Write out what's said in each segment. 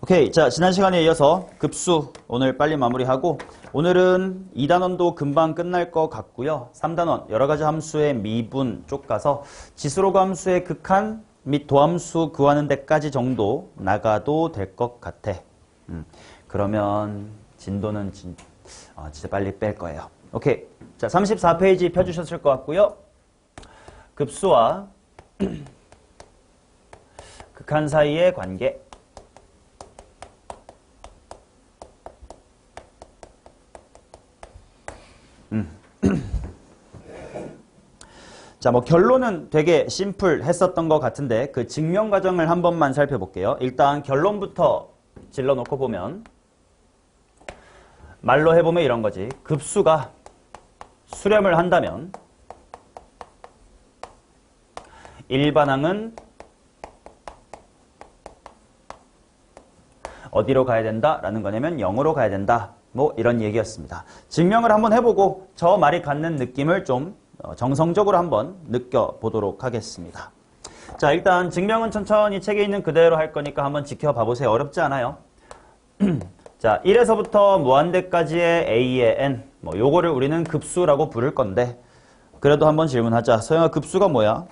오케이. 자, 지난 시간에 이어서 급수 오늘 빨리 마무리하고 오늘은 2단원도 금방 끝날 것 같고요. 3단원 여러 가지 함수의 미분 쪽 가서 지수로그 함수의 극한 및 도함수 구하는 데까지 정도 나가도 될 것 같아. 그러면 진도는 진짜 빨리 뺄 거예요. 오케이. 자, 34페이지 펴주셨을 것 같고요. 급수와 극한 사이의 관계. 자, 뭐 결론은 되게 심플했었던 것 같은데 그 증명 과정을 한 번만 살펴볼게요. 일단 결론부터 질러놓고 보면 말로 해보면 이런 거지. 급수가 수렴을 한다면 일반항은 어디로 가야 된다? 라는 거냐면 0으로 가야 된다. 뭐 이런 얘기였습니다. 증명을 한번 해보고 저 말이 갖는 느낌을 좀 정성적으로 한번 느껴보도록 하겠습니다. 자, 일단 증명은 천천히 책에 있는 그대로 할 거니까 한번 지켜봐 보세요. 어렵지 않아요. 자, 1에서부터 무한대까지의 a의 n, 뭐 요거를 우리는 급수라고 부를 건데 그래도 한번 질문하자. 서영아, 급수가 뭐야?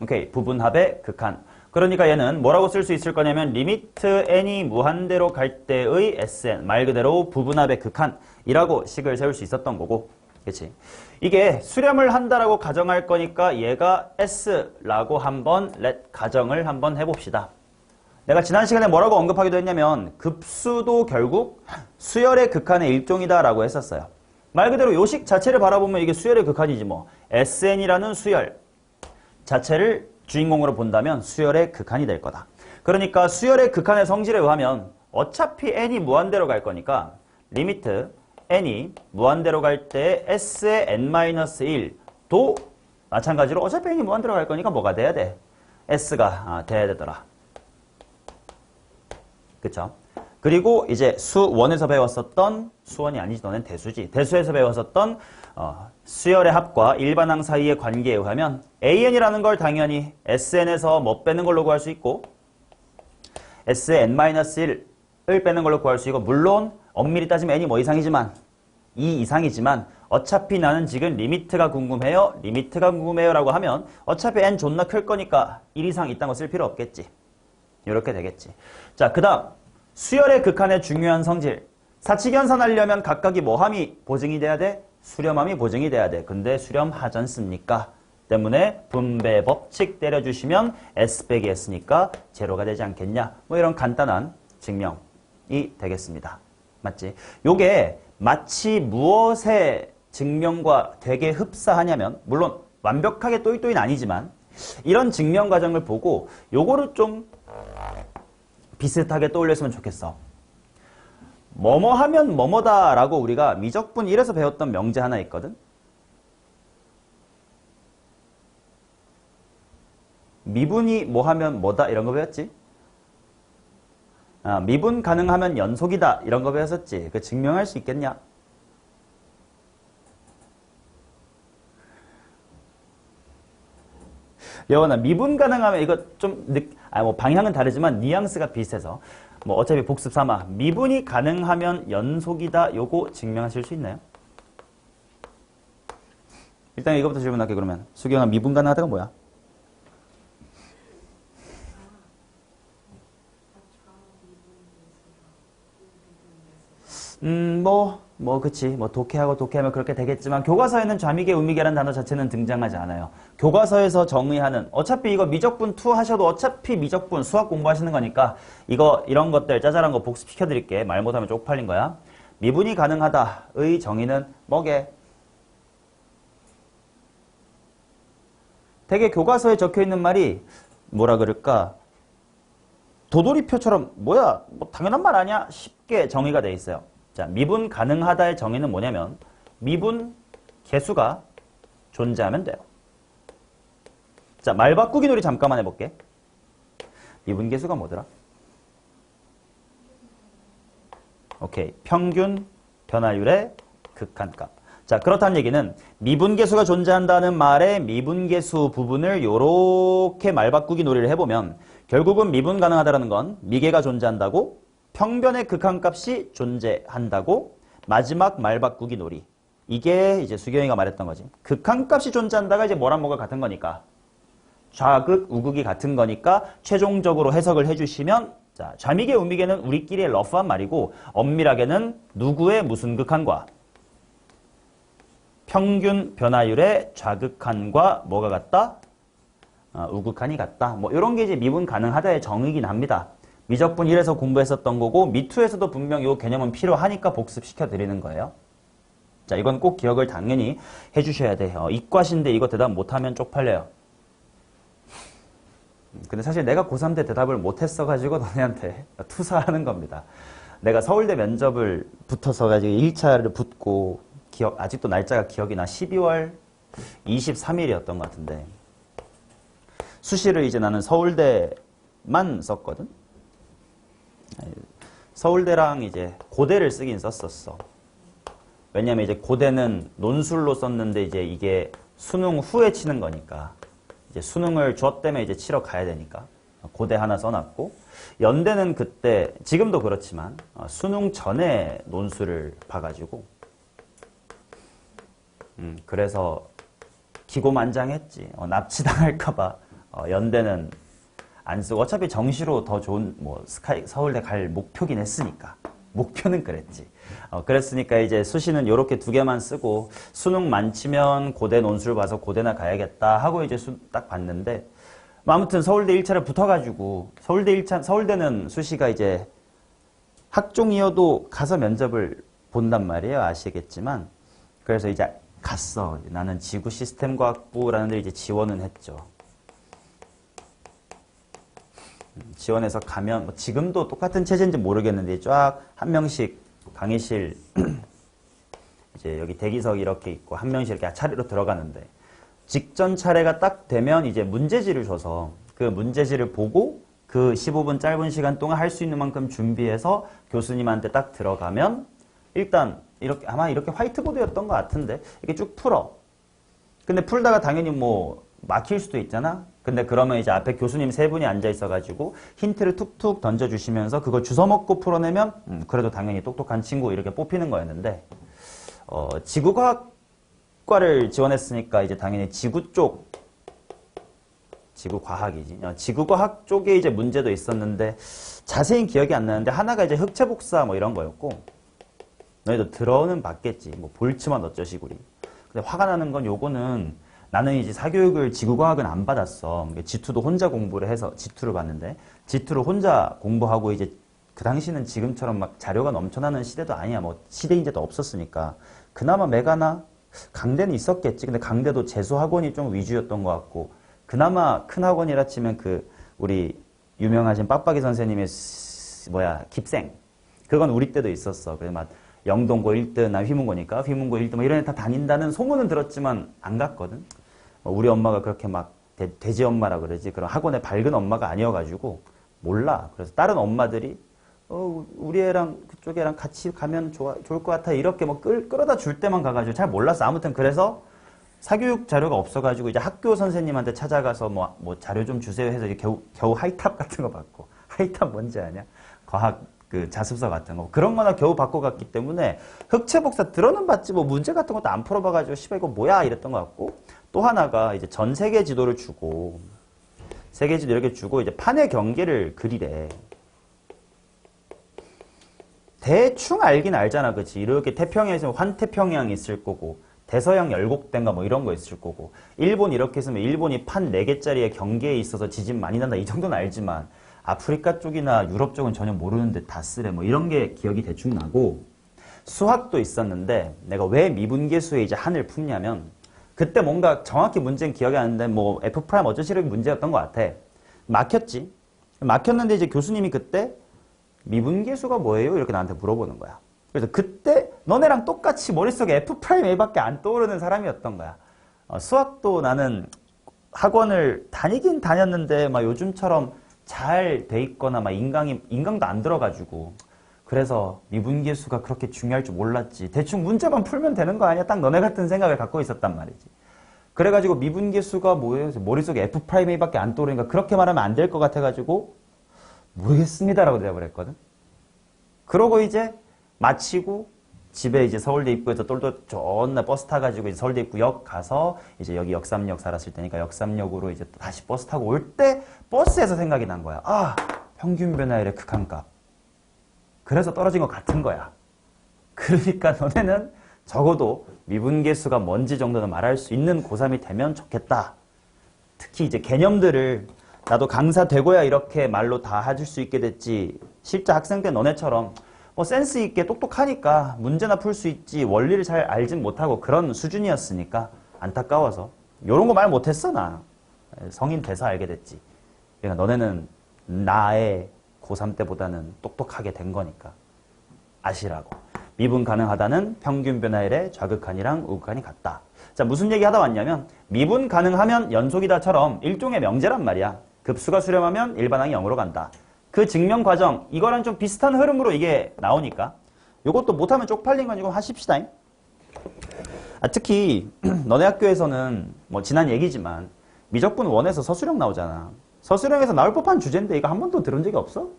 오케이, 부분합의 극한. 그러니까 얘는 뭐라고 쓸 수 있을 거냐면 리미트 n이 무한대로 갈 때의 sn, 말 그대로 부분합의 극한이라고 식을 세울 수 있었던 거고, 그치? 이게 수렴을 한다라고 가정할 거니까 얘가 s라고 한번 가정을 한번 해봅시다. 내가 지난 시간에 뭐라고 언급하기도 했냐면 급수도 결국 수열의 극한의 일종이다라고 했었어요. 말 그대로 요식 자체를 바라보면 이게 수열의 극한이지 뭐. sn이라는 수열 자체를 주인공으로 본다면 수열의 극한이 될 거다. 그러니까 수열의 극한의 성질에 의하면 어차피 n이 무한대로 갈 거니까 리미트 n이 무한대로 갈 때 s의 n-1도 마찬가지로 어차피 n이 무한대로 갈 거니까 뭐가 돼야 돼? s가 돼야 되더라. 그쵸? 그리고 이제 수원에서 배웠었던, 수원이 아니지 너는 대수지. 대수에서 배웠었던 수열의 합과 일반항 사이의 관계에 의하면 an이라는 걸 당연히 sn에서 뭐 빼는 걸로 구할 수 있고 s의 n-1을 빼는 걸로 구할 수 있고, 물론 엄밀히 따지면 n이 뭐 이상이지만 2 이상이지만 어차피 나는 지금 리미트가 궁금해요. 리미트가 궁금해요 라고 하면 어차피 n 존나 클 거니까 1 이상 이딴 거 쓸 필요 없겠지. 이렇게 되겠지. 자, 그 다음 수열의 극한의 중요한 성질. 사칙연산하려면 각각이 뭐함이 보증이 돼야 돼? 수렴함이 보증이 돼야 돼. 근데 수렴하지 않습니까? 때문에 분배 법칙 때려주시면 s 빼기 s니까 제로가 되지 않겠냐? 뭐 이런 간단한 증명이 되겠습니다. 맞지? 요게 마치 무엇의 증명과 되게 흡사하냐면, 물론 완벽하게 또이또이는 아니지만 이런 증명 과정을 보고 요거를 좀 비슷하게 떠올렸으면 좋겠어. 뭐뭐 하면 뭐뭐다 라고 우리가 미적분 1에서 배웠던 명제 하나 있거든. 미분이 뭐 하면 뭐다 이런 거 배웠지? 미분 가능하면 연속이다 이런 거 배웠었지. 그 증명할 수 있겠냐? 여원아, 미분 가능하면 이거 좀 뭐 방향은 다르지만 뉘앙스가 비슷해서 뭐 어차피 복습 삼아 미분이 가능하면 연속이다 요거 증명하실 수 있나요? 일단 이거부터 질문할게. 그러면 수경아, 미분 가능하다가 뭐야? 그치. 뭐, 독해하고 독해하면 그렇게 되겠지만, 교과서에는 좌미계, 우미계라는 단어 자체는 등장하지 않아요. 교과서에서 정의하는, 어차피 이거 미적분 2 하셔도 어차피 미적분 수학 공부하시는 거니까, 이런 것들 짜잘한 거 복습시켜 드릴게. 말 못하면 쪽팔린 거야. 미분이 가능하다의 정의는 뭐게? 되게 교과서에 적혀 있는 말이, 뭐라 그럴까? 도돌이표처럼, 뭐야? 뭐 당연한 말 아니야? 쉽게 정의가 돼 있어요. 자, 미분 가능하다의 정의는 뭐냐면 미분 개수가 존재하면 돼요. 자, 말 바꾸기 놀이 잠깐만 해볼게. 미분 개수가 뭐더라? 오케이, 평균 변화율의 극한값. 자, 그렇다는 얘기는 미분계수가 존재한다는 말의 미분계수 부분을 요렇게 말바꾸기 놀이를 해보면 결국은 미분 가능하다는 건 미계가 존재한다고, 평변의 극한값이 존재한다고, 마지막 말바꾸기 놀이. 이게 이제 수경이가 말했던 거지. 극한값이 존재한다가 이제 뭐랑 뭐가 같은 거니까. 좌극, 우극이 같은 거니까 최종적으로 해석을 해주시면, 자, 좌미계, 우미계는 우리끼리의 러프한 말이고, 엄밀하게는 누구의 무슨 극한과 평균 변화율의 좌극한과 뭐가 같다? 우극한이 같다. 뭐 이런 게 이제 미분 가능하다의 정의긴 합니다. 미적분 1에서 공부했었던 거고 미2에서도 분명 이 개념은 필요하니까 복습시켜 드리는 거예요. 자, 이건 꼭 기억을 당연히 해주셔야 돼요. 이과신데 이거 대답 못하면 쪽팔려요. 근데 사실 내가 고3 때 대답을 못했어가지고 너네한테 투사하는 겁니다. 내가 서울대 면접을 붙어서가지고 1차를 붙고 아직도 날짜가 기억이 나. 12월 23일이었던 것 같은데 수시를 이제 나는 서울대만 썼거든. 서울대랑 이제 고대를 쓰긴 썼었어. 왜냐면 이제 고대는 논술로 썼는데 이제 이게 수능 후에 치는 거니까 이제 수능을 줘 때문에 이제 치러 가야 되니까 고대 하나 써놨고, 연대는 그때 지금도 그렇지만 수능 전에 논술을 봐가지고 그래서 기고만장했지. 납치당할까봐 연대는 안 쓰고 어차피 정시로 더 좋은 뭐 서울대 갈 목표긴 했으니까 목표는 그랬지. 그랬으니까 이제 수시는 요렇게 두 개만 쓰고 수능 만치면 고대 논술 봐서 고대나 가야겠다 하고 이제 딱 봤는데 아무튼 서울대 1차를 붙어가지고 서울대는 수시가 이제 학종이어도 가서 면접을 본단 말이에요. 아시겠지만. 그래서 이제 갔어. 나는 지구 시스템과학부라는 데 이제 지원은 했죠. 지원해서 가면 뭐 지금도 똑같은 체제인지 모르겠는데 쫙 한 명씩 강의실 이제 여기 대기석 이렇게 있고 한 명씩 이렇게 차례로 들어가는데 직전 차례가 딱 되면 이제 문제지를 줘서 그 문제지를 보고 그 15분 짧은 시간 동안 할 수 있는 만큼 준비해서 교수님한테 딱 들어가면 일단 이렇게 아마 이렇게 화이트보드였던 것 같은데 이렇게 쭉 풀어. 근데 풀다가 당연히 뭐 막힐 수도 있잖아. 근데 그러면 이제 앞에 교수님 세 분이 앉아 있어가지고 힌트를 툭툭 던져주시면서 그걸 주워먹고 풀어내면 그래도 당연히 똑똑한 친구 이렇게 뽑히는 거였는데 지구과학과를 지원했으니까 이제 당연히 지구과학이지. 지구과학 쪽에 이제 문제도 있었는데 자세히 기억이 안 나는데 하나가 이제 흑체 복사 뭐 이런 거였고 너희도 들어는 봤겠지. 뭐 볼츠만 어쩌시구리. 근데 화가 나는 건 요거는 나는 이제 사교육을 지구과학은 안 받았어. G2도 혼자 공부를 해서 G2를 봤는데 G2를 혼자 공부하고 이제 그 당시는 지금처럼 막 자료가 넘쳐나는 시대도 아니야. 뭐 시대인재도 없었으니까. 그나마 메가나 강대는 있었겠지. 근데 강대도 재수학원이 좀 위주였던 것 같고 그나마 큰 학원이라 치면 그 우리 유명하신 빡빡이 선생님의 깁생 그건 우리 때도 있었어. 그래서 막 영동고 1등, 난 휘문고니까 휘문고 1등 뭐 이런 애 다 다닌다는 소문은 들었지만 안 갔거든. 우리 엄마가 그렇게 막 돼지 엄마라 그러지 그런 학원에 밝은 엄마가 아니어가지고 몰라. 그래서 다른 엄마들이 우리 애랑 그쪽 애랑 같이 가면 좋을 것 같아 이렇게 뭐 끌어다 줄 때만 가가지고 잘 몰랐어. 아무튼 그래서 사교육 자료가 없어가지고 이제 학교 선생님한테 찾아가서 뭐 자료 좀 주세요 해서 이제 겨우 하이탑 같은 거 받고 하이탑 뭔지 아냐? 과학 그 자습서 같은 거 그런 거나 겨우 받고 갔기 때문에 흑체 복사 들어는 봤지 뭐 문제 같은 것도 안 풀어봐가지고 씨발 이거 뭐야 이랬던 것 같고 또 하나가 이제 전 세계 지도를 주고 세계 지도 이렇게 주고 이제 판의 경계를 그리래. 대충 알긴 알잖아, 그치? 이렇게 태평양에 있으면 환태평양이 있을 거고 대서양 열곡된가 뭐 이런 거 있을 거고 일본 이렇게 있으면 일본이 판 4개짜리의 경계에 있어서 지진 많이 난다 이 정도는 알지만 아프리카 쪽이나 유럽 쪽은 전혀 모르는데 다 쓰래. 뭐 이런 게 기억이 대충 나고 수학도 있었는데 내가 왜 미분계수에 이제 한을 품냐면 그때 뭔가 정확히 문제는 기억이 안 나는데 뭐 F' 어쩌시력이 문제였던 것 같아. 막혔지. 막혔는데 이제 교수님이 그때 미분계수가 뭐예요? 이렇게 나한테 물어보는 거야. 그래서 그때 너네랑 똑같이 머릿속에 F'A밖에 안 떠오르는 사람이었던 거야. 수학도 나는 학원을 다니긴 다녔는데 막 요즘처럼 잘 돼 있거나 막 인강도 안 들어가지고 그래서 미분계수가 그렇게 중요할 줄 몰랐지. 대충 문제만 풀면 되는 거 아니야? 딱 너네 같은 생각을 갖고 있었단 말이지. 그래가지고 미분계수가 뭐예요? 머릿속에 F'A밖에 안 떠오르니까 그렇게 말하면 안 될 것 같아가지고 모르겠습니다라고 대답을 했거든. 그러고 이제 마치고 집에 이제 서울대 입구에서 똘똘 존나 버스 타가지고 이제 서울대 입구역 가서 이제 여기 역삼역 살았을 때니까 역삼역으로 이제 또 다시 버스 타고 올 때 버스에서 생각이 난 거야. 아, 평균 변화율의 극한값. 그래서 떨어진 것 같은 거야. 그러니까 너네는 적어도 미분계수가 뭔지 정도는 말할 수 있는 고3이 되면 좋겠다. 특히 이제 개념들을 나도 강사 되고야 이렇게 말로 다 해줄 수 있게 됐지. 실제 학생 때 너네처럼 뭐 센스 있게 똑똑하니까 문제나 풀 수 있지 원리를 잘 알진 못하고 그런 수준이었으니까 안타까워서 요런 거 말 못했어 나. 성인 돼서 알게 됐지. 그러니까 너네는 나의 고3 때보다는 똑똑하게 된 거니까 아시라고. 미분 가능하다는 평균 변화율의 좌극한이랑 우극한이 같다. 자, 무슨 얘기 하다 왔냐면 미분 가능하면 연속이다처럼 일종의 명제란 말이야. 급수가 수렴하면 일반항이 0으로 간다. 그 증명 과정, 이거랑 좀 비슷한 흐름으로 이게 나오니까 이것도 못하면 쪽팔린 건 이거 하십시다. 특히 너네 학교에서는 뭐 지난 얘기지만 미적분 1에서 서술형 나오잖아. 서술형에서 나올 법한 주제인데 이거 한 번도 들은 적이 없어?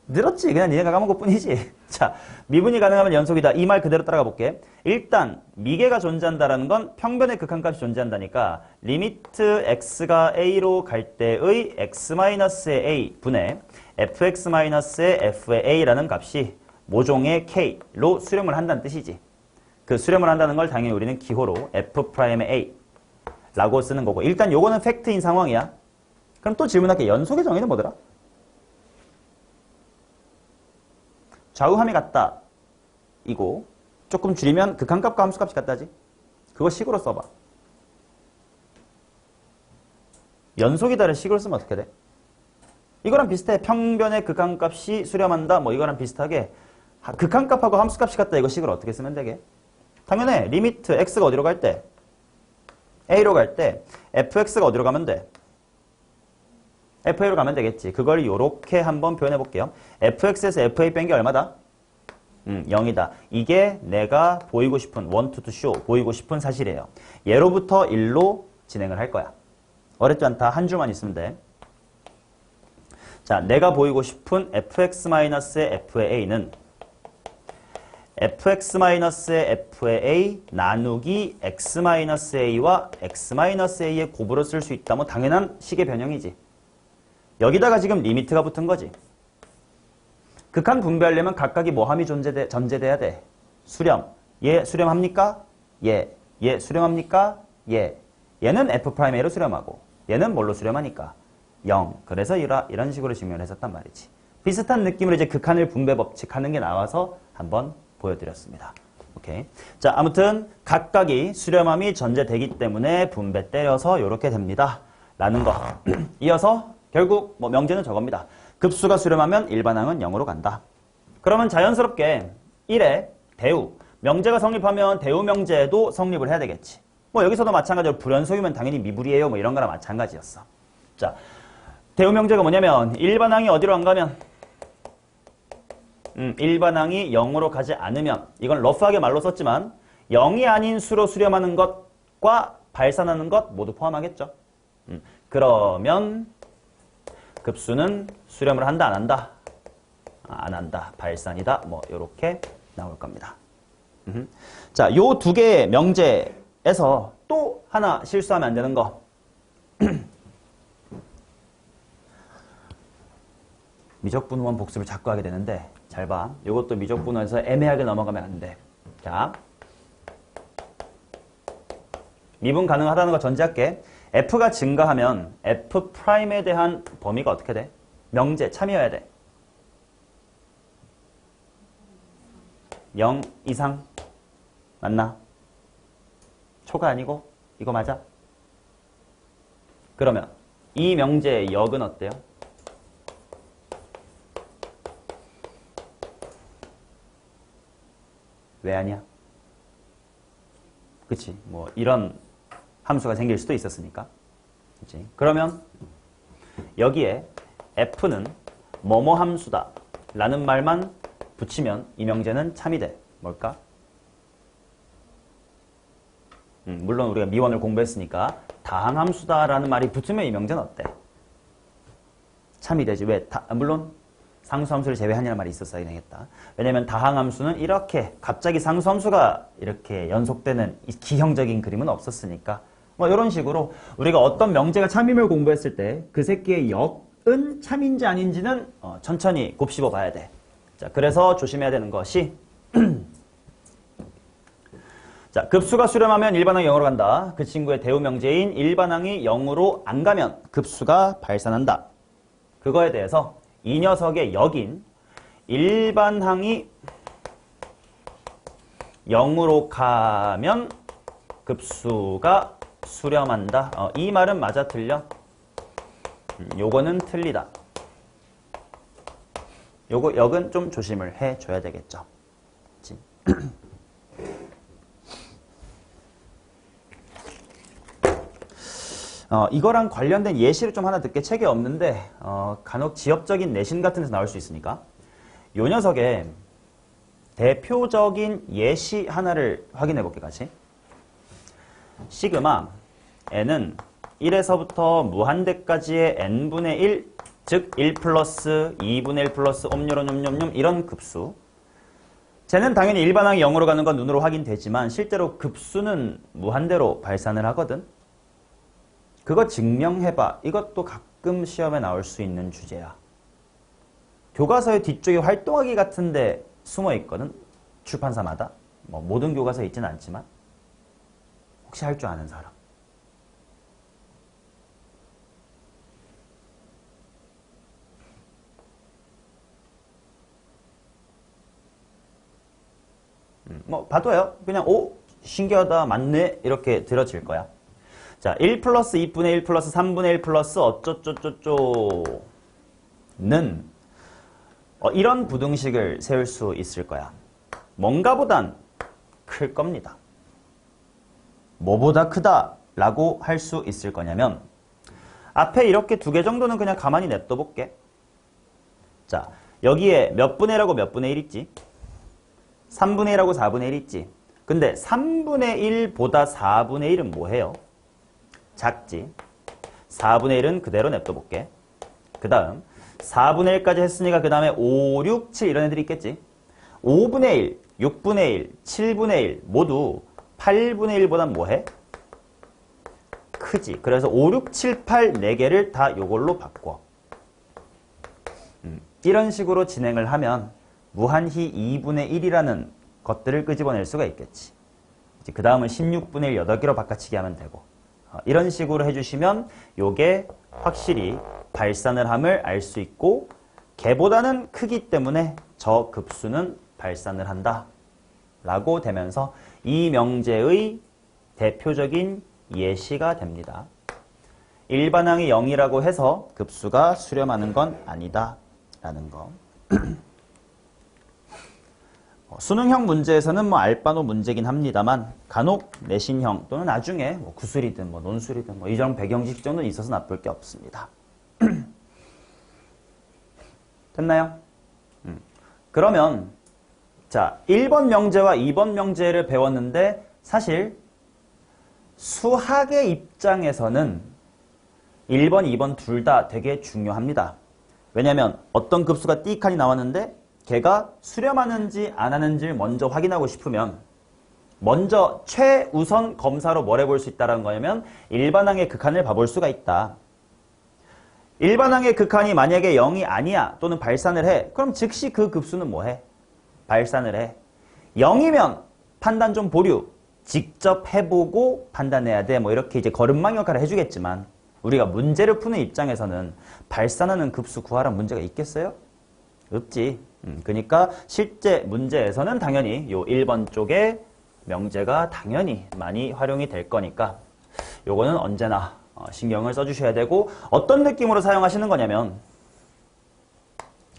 늘었지. 그냥 니네가 까먹을 뿐이지. 자, 미분이 가능하면 연속이다. 이 말 그대로 따라가 볼게. 일단 미계가 존재한다라는 건 평변의 극한값이 존재한다니까 리미트 x가 a로 갈 때의 x-의 a 분의 fx-의 f의 a라는 값이 모종의 k로 수렴을 한다는 뜻이지. 그 수렴을 한다는 걸 당연히 우리는 기호로 f'의 a 라고 쓰는 거고 일단 요거는 팩트인 상황이야. 그럼 또 질문할게. 연속의 정의는 뭐더라? 좌우함이 같다. 이고 조금 줄이면 극한값과 함수값이 같다지. 그거 식으로 써봐. 연속이다를 식으로 쓰면 어떻게 돼? 이거랑 비슷해. 평변의 극한값이 수렴한다. 뭐 이거랑 비슷하게 극한값하고 함수값이 같다. 이거 식으로 어떻게 쓰면 되게? 당연해. 리미트 x가 어디로 갈 때? a로 갈 때 fx가 어디로 가면 돼? fa로 가면 되겠지. 그걸 요렇게 한번 표현해 볼게요. fx에서 fa 뺀 게 얼마다? 0이다. 이게 내가 보이고 싶은 want to show, 보이고 싶은 사실이에요. 예로부터 1로 진행을 할 거야. 어렵지 않다. 한 줄만 있으면 돼. 자, 내가 보이고 싶은 fx-의 f의 a는 fx-의 f의 a 나누기 x-a와 x-a의 곱으로 쓸 수 있다. 뭐 당연한 식의 변형이지. 여기다가 지금 리미트가 붙은 거지. 극한 분배하려면 각각이 뭐함이 전제돼야 돼? 수렴. 얘 수렴합니까? 얘. 얘 수렴합니까? 얘. 얘는 f'a로 수렴하고 얘는 뭘로 수렴하니까? 0. 그래서 이런 식으로 증명을 했었단 말이지. 비슷한 느낌으로 이제 극한을 분배 법칙 하는 게 나와서 한번 보여드렸습니다. 오케이. 자, 아무튼 각각이 수렴함이 전제되기 때문에 분배 때려서 이렇게 됩니다. 라는 거. 이어서 결국 뭐 명제는 저겁니다. 급수가 수렴하면 일반항은 0으로 간다. 그러면 자연스럽게 1에 대우. 명제가 성립하면 대우 명제도 성립을 해야 되겠지. 뭐 여기서도 마찬가지로 불연속이면 당연히 미불이에요. 뭐 이런 거랑 마찬가지였어. 자, 대우 명제가 뭐냐면 일반항이 어디로 안 가면 일반항이 0으로 가지 않으면 이건 러프하게 말로 썼지만 0이 아닌 수로 수렴하는 것과 발산하는 것 모두 포함하겠죠. 그러면 급수는 수렴을 한다 안 한다? 안 한다. 발산이다. 뭐 이렇게 나올 겁니다. 자, 요 두 개의 명제에서 또 하나 실수하면 안 되는 거. 미적분원 복습을 자꾸 하게 되는데 잘 봐. 이것도 미적분원에서 애매하게 넘어가면 안 돼. 자, 미분 가능하다는 거 전제할게. f가 증가하면 f'에 대한 범위가 어떻게 돼? 명제 참여해야 돼. 0 이상 맞나? 초가 아니고 이거 맞아? 그러면 이 명제의 역은 어때요? 왜 아니야? 그치? 뭐 이런 함수가 생길 수도 있었으니까. 그치? 그러면 여기에 f는 뭐뭐 함수다 라는 말만 붙이면 이 명제는 참이 돼. 뭘까? 물론 우리가 미원을 공부했으니까 다항함수다라는 말이 붙으면 이 명제는 어때? 참이 되지. 왜? 물론 상수함수를 제외하냐는 말이 있었어야 되겠다. 왜냐면 다항함수는 이렇게 갑자기 상수함수가 이렇게 연속되는 기형적인 그림은 없었으니까 뭐 이런 식으로 우리가 어떤 명제가 참임을 공부했을 때 그 새끼의 역은 참인지 아닌지는 천천히 곱씹어 봐야 돼. 자, 그래서 조심해야 되는 것이 자, 급수가 수렴하면 일반항이 0으로 간다. 그 친구의 대우 명제인 일반항이 0으로 안 가면 급수가 발산한다. 그거에 대해서 이 녀석의 역인 일반항이 0으로 가면 급수가 수렴한다. 이 말은 맞아 틀려? 요거는 틀리다. 요거 역은 좀 조심을 해줘야 되겠죠. 이거랑 관련된 예시를 좀 하나 듣게 책에 없는데 간혹 지엽적인 내신 같은 데서 나올 수 있으니까 요 녀석의 대표적인 예시 하나를 확인해 볼게 같이. 시그마 n은 1에서부터 무한대까지의 n분의 1, 즉 1 플러스 2분의 1 플러스 옴뇸뇸뇸뇸 이런 급수. 쟤는 당연히 일반항이 0으로 가는 건 눈으로 확인되지만 실제로 급수는 무한대로 발산을 하거든. 그거 증명해봐. 이것도 가끔 시험에 나올 수 있는 주제야. 교과서의 뒤쪽에 활동하기 같은데 숨어 있거든. 출판사마다. 뭐 모든 교과서에 있지는 않지만. 혹시 할 줄 아는 사람? 뭐 봐도요. 그냥 오 신기하다 맞네 이렇게 들어질 거야. 자, 1 플러스 2분의 1 플러스 3분의 1 플러스 어쩌쩌쩌쩌는 이런 부등식을 세울 수 있을 거야. 뭔가보단 클 겁니다. 뭐보다 크다 라고 할 수 있을 거냐면 앞에 이렇게 두 개 정도는 그냥 가만히 냅둬 볼게. 자, 여기에 몇 분의 1하고 몇 분의 1 있지? 3분의 1하고 4분의 1 있지? 근데 3분의 1보다 4분의 1은 뭐해요? 작지. 4분의 1은 그대로 냅둬 볼게. 그 다음 4분의 1까지 했으니까 그 다음에 5, 6, 7 이런 애들이 있겠지. 5분의 1, 6분의 1, 7분의 1 모두 8분의 1보단 뭐해? 크지. 그래서 5, 6, 7, 8 4개를 다 요걸로 바꿔. 이런 식으로 진행을 하면 무한히 2분의 1이라는 것들을 끄집어낼 수가 있겠지. 그 다음은 16분의 1 8개로 바꿔치기 하면 되고. 이런 식으로 해주시면 요게 확실히 발산을 함을 알 수 있고 걔보다는 크기 때문에 저 급수는 발산을 한다 라고 되면서 이 명제의 대표적인 예시가 됩니다. 일반항이 0이라고 해서 급수가 수렴하는 건 아니다 라는 거. 수능형 문제에서는 뭐 알바노 문제긴 합니다만 간혹 내신형 또는 나중에 뭐 구술이든 뭐 논술이든 뭐 이런 배경식 정도는 있어서 나쁠 게 없습니다. 됐나요? 그러면 자 1번 명제와 2번 명제를 배웠는데 사실 수학의 입장에서는 1번, 2번 둘 다 되게 중요합니다. 왜냐하면 어떤 급수가 띠칸이 나왔는데 걔가 수렴하는지 안 하는지를 먼저 확인하고 싶으면 먼저 최우선 검사로 뭘 해볼 수 있다는 거냐면 일반항의 극한을 봐볼 수가 있다. 일반항의 극한이 만약에 0이 아니야 또는 발산을 해. 그럼 즉시 그 급수는 뭐 해? 발산을 해. 0이면 판단 좀 보류. 직접 해보고 판단해야 돼. 뭐 이렇게 이제 걸음망 역할을 해주겠지만 우리가 문제를 푸는 입장에서는 발산하는 급수 구하란 문제가 있겠어요? 없지. 그러니까 실제 문제에서는 당연히 요 1번 쪽에 명제가 당연히 많이 활용이 될 거니까 요거는 언제나 신경을 써주셔야 되고 어떤 느낌으로 사용하시는 거냐면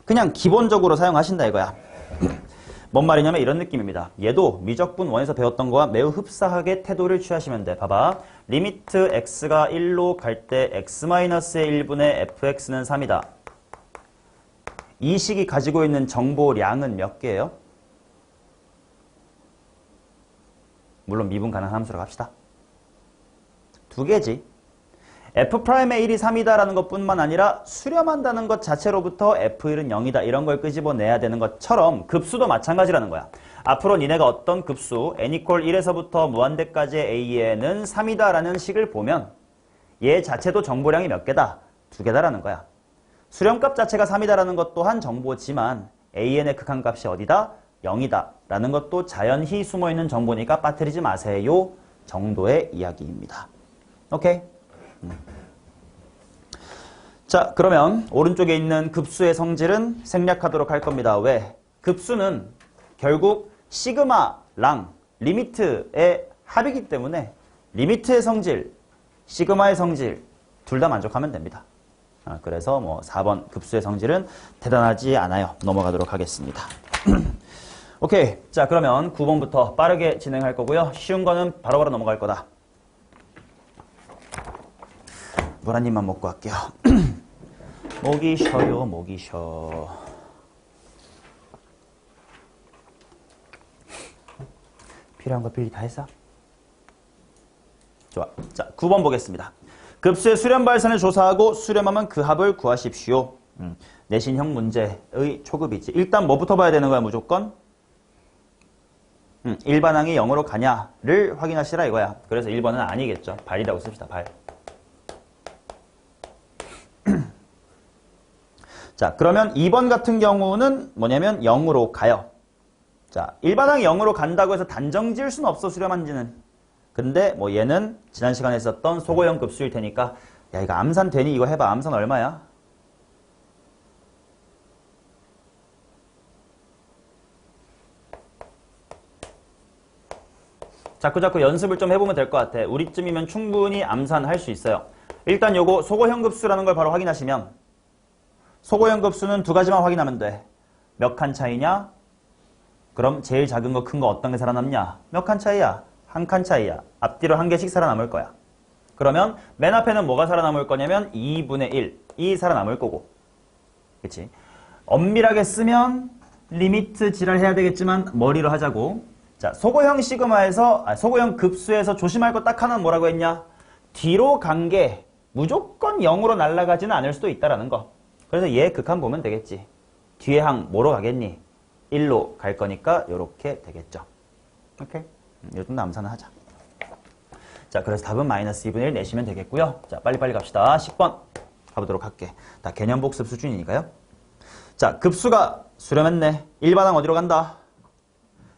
그냥 기본적으로 사용하신다 이거야. 뭔 말이냐면 이런 느낌입니다. 얘도 미적분 원에서 배웠던 거와 매우 흡사하게 태도를 취하시면 돼. 봐봐. 리미트 x가 1로 갈 때 x-의 1분의 fx는 3이다. 이 식이 가지고 있는 정보량은 몇 개예요? 물론 미분 가능한 함수로 갑시다. 2개지. F'의 1이 3이다라는 것뿐만 아니라 수렴한다는 것 자체로부터 F1은 0이다 이런 걸 끄집어내야 되는 것처럼 급수도 마찬가지라는 거야. 앞으로 니네가 어떤 급수 n = 1에서부터 무한대까지의 AN은 3이다라는 식을 보면 얘 자체도 정보량이 몇 개다? 2개다라는 거야. 수렴값 자체가 3이다라는 것 또한 정보지만 AN의 극한값이 어디다? 0이다 라는 것도 자연히 숨어있는 정보니까 빠뜨리지 마세요 정도의 이야기입니다. 오케이? 자, 그러면 오른쪽에 있는 급수의 성질은 생략하도록 할 겁니다. 왜? 급수는 결국 시그마랑 리미트의 합이기 때문에 리미트의 성질, 시그마의 성질 둘 다 만족하면 됩니다. 그래서 뭐 4번 급수의 성질은 대단하지 않아요. 넘어가도록 하겠습니다. 오케이. 자, 그러면 9번부터 빠르게 진행할 거고요. 쉬운 거는 바로바로 넘어갈 거다. 물 한 입만 먹고 갈게요. 목이 쉬어요, 목이 쉬어. 필요한 거 필히 다 했어? 좋아. 자, 9번 보겠습니다. 급수의 수렴 발산을 조사하고 수렴하면 그 합을 구하십시오. 내신형 문제의 초급이지. 일단 뭐부터 봐야 되는 거야, 무조건? 일반항이 0으로 가냐를 확인하시라 이거야. 그래서 1번은 아니겠죠. 발이라고 씁시다, 발. 자, 그러면 2번 같은 경우는 뭐냐면 0으로 가요. 자, 일반항이 0으로 간다고 해서 단정 지을 수는 없어, 수렴한지는. 근데 뭐 얘는 지난 시간에 했었던 소고형 급수일 테니까 야, 이거 암산 되니? 이거 해봐. 암산 얼마야? 자꾸자꾸 연습을 좀 해보면 될 것 같아. 우리쯤이면 충분히 암산할 수 있어요. 일단 요거 소고형 급수라는 걸 바로 확인하시면 소고형 급수는 2가지만 확인하면 돼. 몇 칸 차이냐? 그럼 제일 작은 거 큰 거 어떤 게 살아남냐? 몇 칸 차이야? 1칸 차이야. 앞뒤로 1개씩 살아남을 거야. 그러면 맨 앞에는 뭐가 살아남을 거냐면 2분의 1. 이 살아남을 거고. 그치? 엄밀하게 쓰면 리미트 지랄해야 되겠지만 머리로 하자고. 자, 소고형 시그마에서, 소고형 급수에서 조심할 거 딱 하나는 뭐라고 했냐? 뒤로 간 게 무조건 0으로 날아가지는 않을 수도 있다라는 거. 그래서 얘 극한 보면 되겠지. 뒤에 항 뭐로 가겠니? 1로 갈 거니까 요렇게 되겠죠. 오케이? 요 정도 암산을 하자. 자, 그래서 답은 마이너스 2분의 1 내시면 되겠고요. 자, 빨리빨리 갑시다. 10번 가보도록 할게. 다 개념 복습 수준이니까요. 자, 급수가 수렴했네. 일반항 어디로 간다?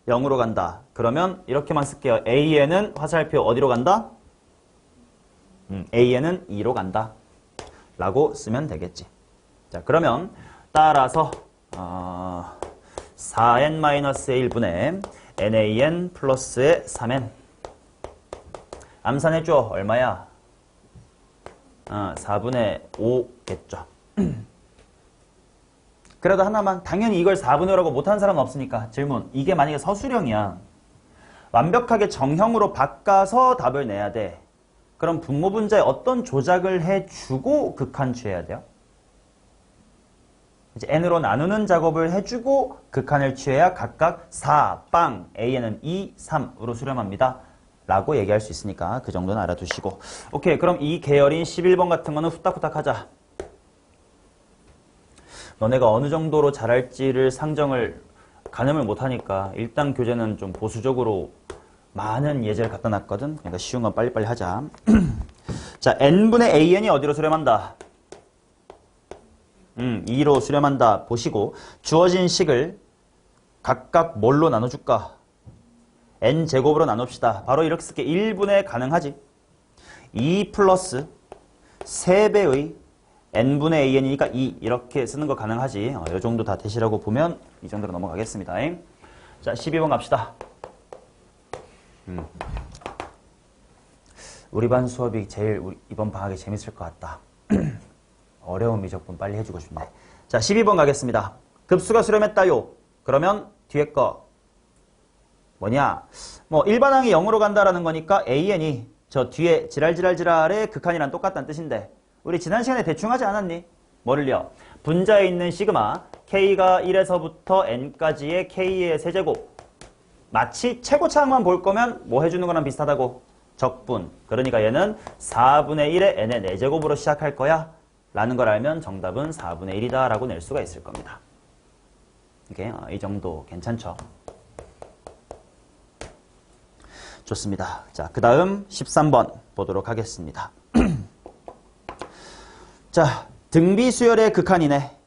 0으로 간다. 그러면 이렇게만 쓸게요. AN은 화살표 어디로 간다? AN은 2로 간다. 라고 쓰면 되겠지. 자, 그러면 따라서 4n-1분의 NaN 플러스의 3n. 암산해줘. 얼마야? 4분의 5겠죠. 그래도 하나만. 당연히 이걸 4분의 5라고 못하는 사람은 없으니까. 질문. 이게 만약에 서술형이야. 완벽하게 정형으로 바꿔서 답을 내야 돼. 그럼 분모분자에 어떤 조작을 해주고 극한 취해야 돼요? 이제 n으로 나누는 작업을 해주고 극한을 취해야 각각 4, 빵, AN은 2, 3으로 수렴합니다. 라고 얘기할 수 있으니까 그 정도는 알아두시고. 오케이, 그럼 이 계열인 11번 같은 거는 후딱후딱 하자. 너네가 어느 정도로 잘할지를 상정을 가늠을 못하니까 일단 교재는 좀 보수적으로 많은 예제를 갖다 놨거든. 그러니까 쉬운 건 빨리빨리 하자. 자, n분의 AN이 어디로 수렴한다? 2로 수렴한다. 보시고 주어진 식을 각각 뭘로 나눠줄까? n제곱으로 나눕시다. 바로 이렇게 쓸게. 1분의 가능하지. 2 플러스 3배의 n분의 an이니까 2 이렇게 쓰는 거 가능하지. 이 정도 다 되시라고 보면 이 정도로 넘어가겠습니다. 자, 12번 갑시다. 우리 반 수업이 제일 이번 방학에 재밌을 것 같다. 어려운 미적분 빨리 해주고 싶네. 자, 12번 가겠습니다. 급수가 수렴했다요. 그러면 뒤에 거 뭐냐? 뭐 일반항이 0으로 간다라는 거니까 AN이 저 뒤에 지랄지랄지랄의 극한이랑 똑같다는 뜻인데 우리 지난 시간에 대충 하지 않았니? 뭐를요? 분자에 있는 시그마 k가 1에서부터 n까지의 k의 세제곱. 마치 최고차항만 볼 거면 뭐 해주는 거랑 비슷하다고? 적분. 그러니까 얘는 4분의 1의 n의 4제곱으로 시작할 거야 라는 걸 알면 정답은 4분의 1이다 라고 낼 수가 있을 겁니다. 이게 이 정도 괜찮죠? 좋습니다. 자, 그 다음 13번 보도록 하겠습니다. 자, 등비 수열의 극한이네.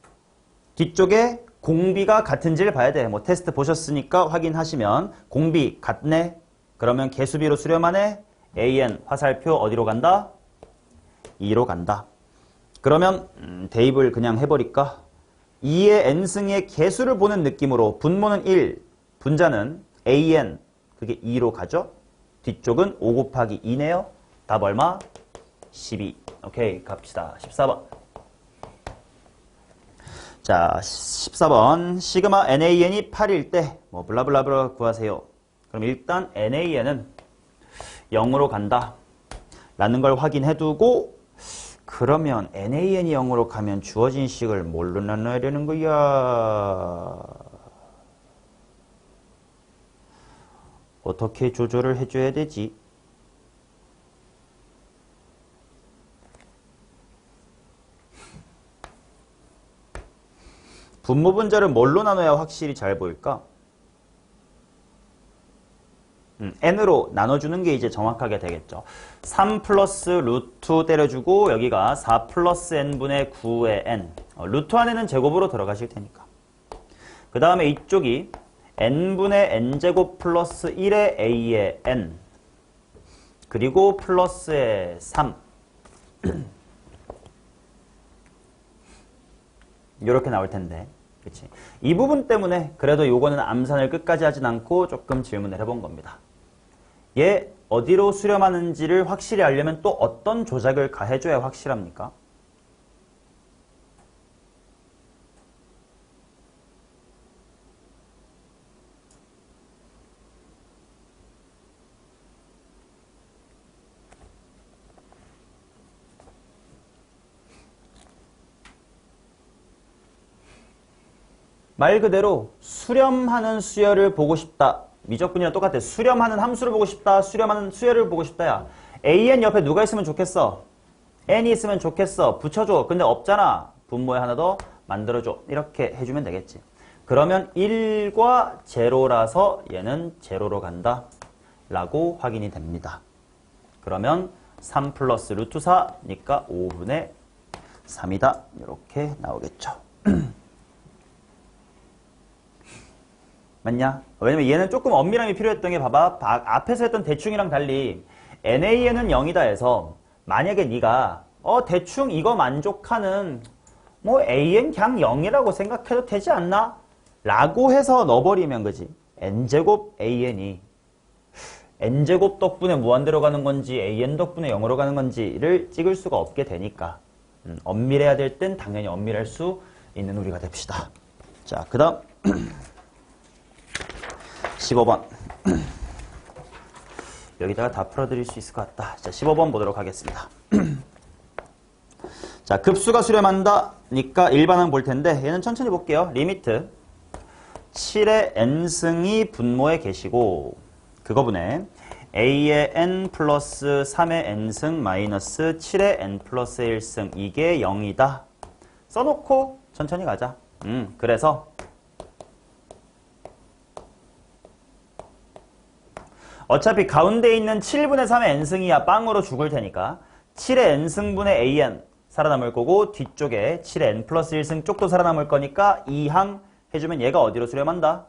뒤쪽에 공비가 같은지를 봐야 돼. 뭐 테스트 보셨으니까 확인하시면 공비 같네. 그러면 개수비로 수렴하네. AN 화살표 어디로 간다? 2로 간다. 그러면 대입을 그냥 해버릴까? 2의 n승의 개수를 보는 느낌으로 분모는 1, 분자는 AN 그게 2로 가죠? 뒤쪽은 5 곱하기 2네요. 답 얼마? 12. 오케이, 갑시다. 14번. 자, 14번. 시그마 NAN이 8일 때 뭐 블라블라블라 구하세요. 그럼 일단 NAN은 0으로 간다 라는 걸 확인해두고, 그러면 NAN이 0으로 가면 주어진 식을 뭘로 나눠야 되는 거야? 어떻게 조절을 해줘야 되지? 분모 분자를 뭘로 나눠야 확실히 잘 보일까? n으로 나눠주는 게 이제 정확하게 되겠죠. 3 플러스 루트 때려주고 여기가 4 플러스 n분의 9의 n. 루트 안에는 제곱으로 들어가실 테니까. 그 다음에 이쪽이 n분의 n제곱 플러스 1의 a의 n. 그리고 플러스의 3. 이렇게 나올 텐데. 그치? 이 부분 때문에 그래도 요거는 암산을 끝까지 하진 않고 조금 질문을 해본 겁니다. 얘 어디로 수렴하는지를 확실히 알려면 또 어떤 조작을 가해줘야 확실합니까? 말 그대로 수렴하는 수열을 보고 싶다. 미적분이랑 똑같아. 수렴하는 함수를 보고 싶다. 수렴하는 수열을 보고 싶다야. AN 옆에 누가 있으면 좋겠어? N이 있으면 좋겠어. 붙여줘. 근데 없잖아. 분모에 하나 더 만들어줘. 이렇게 해주면 되겠지. 그러면 1과 제로라서 얘는 제로로 간다 라고 확인이 됩니다. 그러면 3 플러스 루트 4니까 5분의 3이다. 이렇게 나오겠죠. 맞냐? 왜냐면 얘는 조금 엄밀함이 필요했던 게 봐봐. 앞에서 했던 대충이랑 달리 NAN은 0이다 해서 만약에 네가 대충 이거 만족하는 뭐 AN 그냥 0이라고 생각해도 되지 않나? 라고 해서 넣어버리면 그지? N제곱 AN이 N제곱 덕분에 무한대로 가는 건지 AN 덕분에 0으로 가는 건지를 찍을 수가 없게 되니까 엄밀해야 될 땐 당연히 엄밀할 수 있는 우리가 됩시다. 자, 그 다음 15번. 여기다가 다 풀어드릴 수 있을 것 같다. 자, 15번 보도록 하겠습니다. 자, 급수가 수렴한다 니까 일반항 볼 텐데 얘는 천천히 볼게요. 리미트 7의 n승이 분모에 계시고 그거분에 a의 n 플러스 3의 n승 마이너스 7의 n 플러스 1승 이게 0이다. 써놓고 천천히 가자. 그래서 어차피 가운데 있는 7분의 3의 n승이야 빵으로 죽을 테니까 7의 n승분의 an 살아남을 거고 뒤쪽에 7의 n 플러스 1승 쪽도 살아남을 거니까 2항 해주면 얘가 어디로 수렴한다?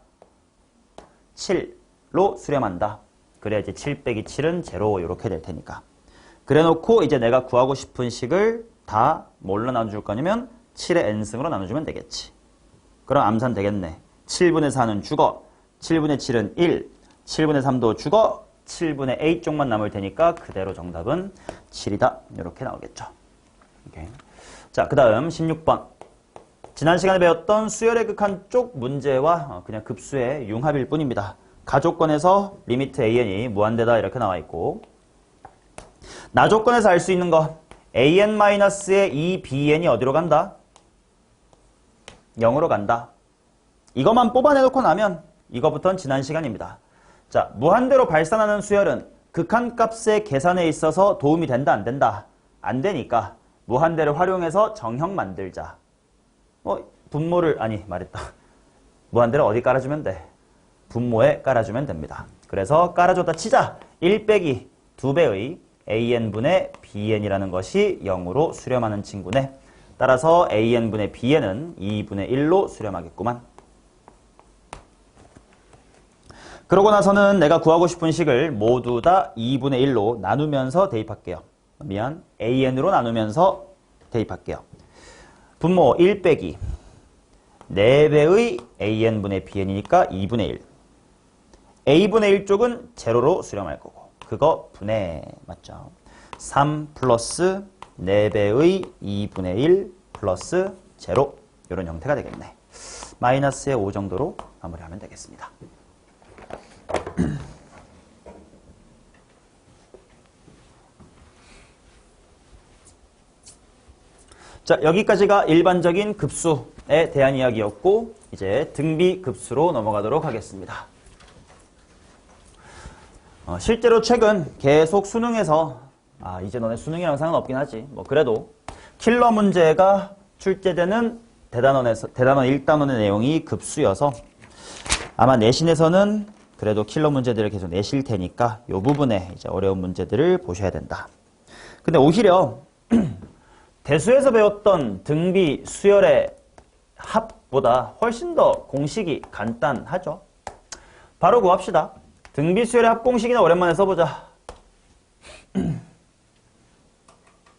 7로 수렴한다. 그래야 이제 7 빼기 7은 제로 이렇게 될 테니까. 그래 놓고 이제 내가 구하고 싶은 식을 다 뭘로 나눠줄 거냐면 7의 n승으로 나눠주면 되겠지. 그럼 암산 되겠네. 7분의 4는 죽어. 7분의 7은 1. 7분의 3도 죽어. 7분의 a 쪽만 남을 테니까 그대로 정답은 7이다. 이렇게 나오겠죠. 오케이. 자, 그 다음 16번. 지난 시간에 배웠던 수열의 극한 쪽 문제와 그냥 급수의 융합일 뿐입니다. 가조건에서 리미트 an이 무한대다 이렇게 나와 있고 나조건에서 알 수 있는 거 an-의 2bn이 어디로 간다? 0으로 간다. 이것만 뽑아내놓고 나면 이거부터는 지난 시간입니다. 자, 무한대로 발산하는 수열은 극한값의 계산에 있어서 도움이 된다, 안 된다? 안 되니까 무한대를 활용해서 정형 만들자. 분모를, 말했다. 무한대를 어디 깔아주면 돼? 분모에 깔아주면 됩니다. 그래서 깔아줬다 치자. 1 빼기 2배의 an분의 bn이라는 것이 0으로 수렴하는 친구네. 따라서 an분의 bn은 2분의 1로 수렴하겠구만. 그러고 나서는 내가 구하고 싶은 식을 모두 다 2분의 1로 나누면서 대입할게요. an으로 나누면서 대입할게요. 분모 1 빼기 4배의 an분의 bn이니까 2분의 1. a분의 1 쪽은 제로로 수렴할 거고 그거 분해 맞죠? 3 플러스 4배의 2분의 1 플러스 제로 이런 형태가 되겠네. 마이너스의 5 정도로 마무리하면 되겠습니다. 자, 여기까지가 일반적인 급수에 대한 이야기였고 이제 등비급수로 넘어가도록 하겠습니다. 실제로 최근 계속 수능에서 이제 너네 수능이랑 상관없긴 하지. 그래도 킬러 문제가 출제되는 대단원 1단원의 내용이 급수여서 아마 내신에서는 그래도 킬러 문제들을 계속 내실 테니까 이 부분에 이제 어려운 문제들을 보셔야 된다. 근데 오히려 대수에서 배웠던 등비 수열의 합보다 훨씬 더 공식이 간단하죠. 바로 구합시다. 등비 수열의 합 공식이나 오랜만에 써보자.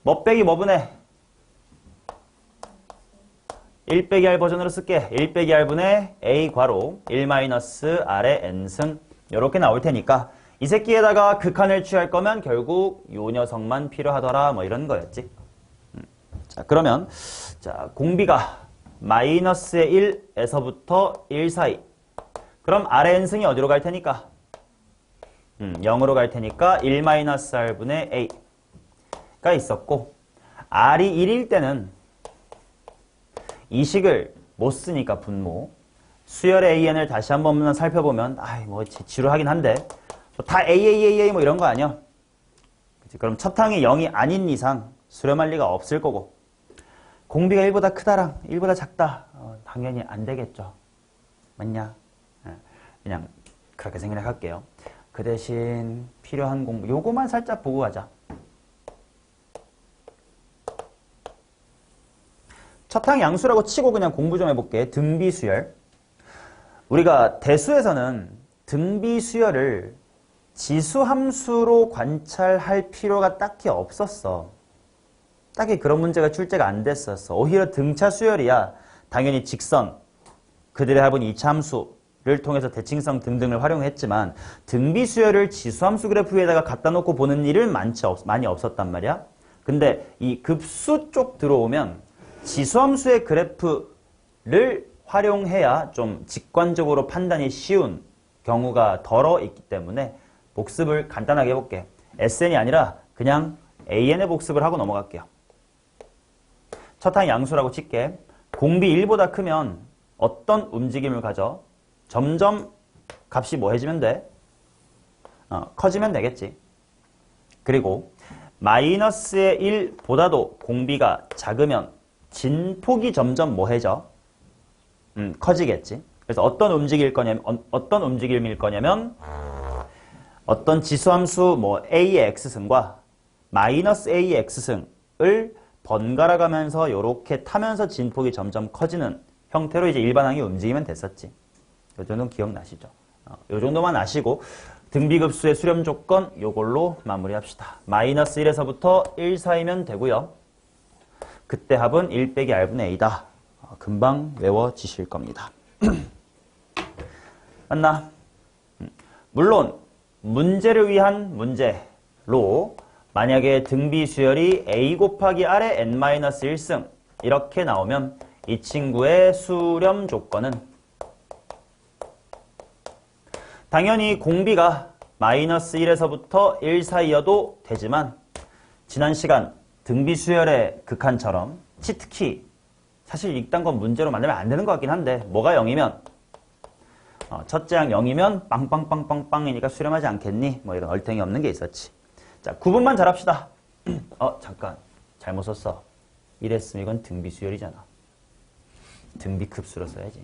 뭐 빼기 뭐 분의 1 빼기 R 버전으로 쓸게. 1 빼기 R분의 A 괄호 1 마이너스 R의 N승 이렇게 나올 테니까 이 새끼에다가 극한을 취할 거면 결국 요 녀석만 필요하더라 이런 거였지. 자, 그러면 자 공비가 마이너스의 1에서부터 1 사이. 그럼 R의 N승이 어디로 갈 테니까? 0으로 갈 테니까 1 마이너스 R분의 A가 있었고 R이 1일 때는 이 식을 못 쓰니까 분모. 수열의 AN을 다시 한번 살펴보면 지루하긴 한데 다 AAAA 이런 거 아니야? 그치? 그럼 첫 항이 0이 아닌 이상 수렴할 리가 없을 거고 공비가 1보다 크다랑 1보다 작다 당연히 안 되겠죠. 맞냐? 그냥 그렇게 생각할게요. 그 대신 필요한 공부 요거만 살짝 보고 가자. 첫항 양수라고 치고 그냥 공부 좀 해볼게. 등비수열. 우리가 대수에서는 등비수열을 지수함수로 관찰할 필요가 딱히 없었어. 딱히 그런 문제가 출제가 안 됐었어. 오히려 등차수열이야 당연히 직선, 그들의 합은 이차함수를 통해서 대칭성 등등을 활용했지만 등비수열을 지수함수 그래프 위에다가 갖다 놓고 보는 일은 많이 없었단 말이야. 근데 이 급수 쪽 들어오면 지수함수의 그래프를 활용해야 좀 직관적으로 판단이 쉬운 경우가 덜어 있기 때문에 복습을 간단하게 해볼게. SN이 아니라 그냥 AN의 복습을 하고 넘어갈게요. 첫항 양수라고 칠게. 공비 1보다 크면 어떤 움직임을 가져? 점점 값이 뭐해지면 돼? 커지면 되겠지. 그리고 마이너스의 1보다도 공비가 작으면 진폭이 점점 뭐해져? 커지겠지. 그래서 어떤 움직임일 거냐면 어떤 지수함수 A의 X승과 마이너스 A의 X승을 번갈아 가면서 이렇게 타면서 진폭이 점점 커지는 형태로 이제 일반항이 움직이면 됐었지. 이 정도는 기억나시죠? 이 정도만 아시고 등비급수의 수렴 조건 요걸로 마무리합시다. 마이너스 1에서부터 1 사이면 되고요. 그때 합은 1 빼기 R분의 A다. 금방 외워지실 겁니다. 맞나? 물론 문제를 위한 문제로 만약에 등비수열이 A 곱하기 R의 N-1승 이렇게 나오면 이 친구의 수렴 조건은 당연히 공비가 마이너스 1에서부터 1 사이여도 되지만 지난 시간 등비수열의 극한처럼 특히 사실 이딴 건 문제로 만들면 안 되는 것 같긴 한데 뭐가 0이면 첫째 항 0이면 빵빵빵빵빵이니까 수렴하지 않겠니? 뭐 이런 얼탱이 없는 게 있었지. 자, 구분만 잘합시다. 잠깐 잘못 썼어. 이랬으면 이건 등비수열이잖아. 등비급수로 써야지.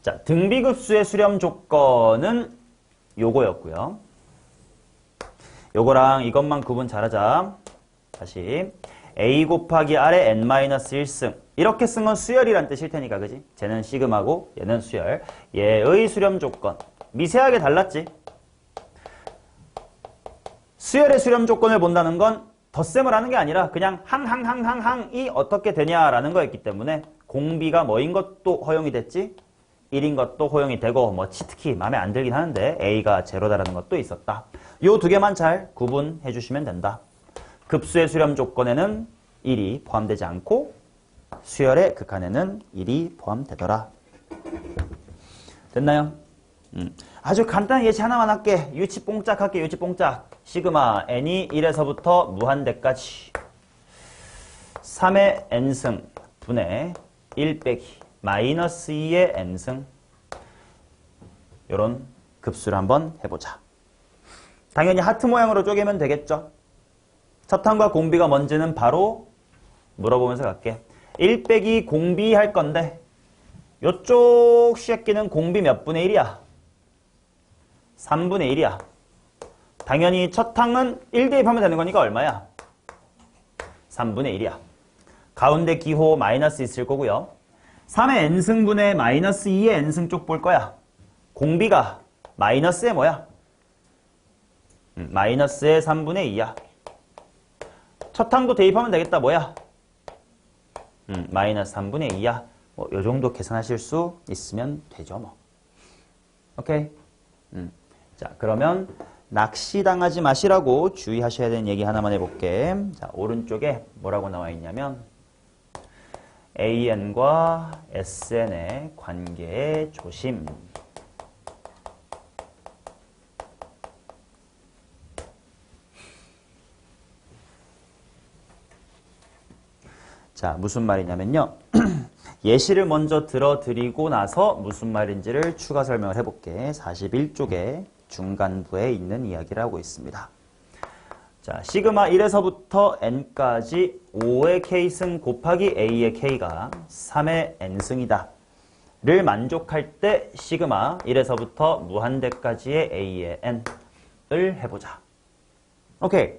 자, 등비급수의 수렴 조건은 요거였고요. 요거랑 이것만 구분 잘하자. 다시 a 곱하기 r의 n-1승 이렇게 쓴 건 수열이란 뜻일 테니까 그지? 쟤는 시그마고 얘는 수열. 얘의 수렴 조건 미세하게 달랐지? 수열의 수렴 조건을 본다는 건 덧셈을 하는 게 아니라 그냥 항이 어떻게 되냐라는 거였기 때문에 공비가 뭐인 것도 허용이 됐지? 1인 것도 허용이 되고 뭐 특히 마음에 안 들긴 하는데 a가 제로다라는 것도 있었다. 요 두 개만 잘 구분해 주시면 된다. 급수의 수렴 조건에는 1이 포함되지 않고 수열의 극한에는 1이 포함되더라. 됐나요? 아주 간단한 예시 하나만 할게. 유치 뽕짝 할게. 유치 뽕짝. 시그마 n이 1에서부터 무한대까지 3의 n승 분의 1 빼기 마이너스 2의 n승 요런 급수를 한번 해보자. 당연히 하트 모양으로 쪼개면 되겠죠. 첫 항과 공비가 뭔지는 바로 물어보면서 갈게. 1 빼기 공비 할 건데 요쪽 새끼는 공비 몇 분의 1이야? 3분의 1이야. 당연히 첫 항은 1 대입하면 되는 거니까 얼마야? 3분의 1이야. 가운데 기호 마이너스 있을 거고요. 3의 n승분의 마이너스 2의 n승 쪽 볼 거야. 공비가 마이너스의 뭐야? 마이너스의 3분의 2야. 첫 항도 대입하면 되겠다. 뭐야? 마이너스 3분의 2야. 뭐 요 정도 계산하실 수 있으면 되죠. 뭐. 오케이. 자, 그러면 낚시당하지 마시라고 주의하셔야 되는 얘기 하나만 해볼게. 자, 오른쪽에 뭐라고 나와 있냐면 AN과 SN의 관계에 조심. 자, 무슨 말이냐면요. 예시를 먼저 들어드리고 나서 무슨 말인지를 추가 설명을 해볼게. 41쪽에 중간부에 있는 이야기를 하고 있습니다. 자, 시그마 1에서부터 n까지 5의 k승 곱하기 a의 k가 3의 n승이다. 를 만족할 때 시그마 1에서부터 무한대까지의 a의 n을 해보자. 오케이.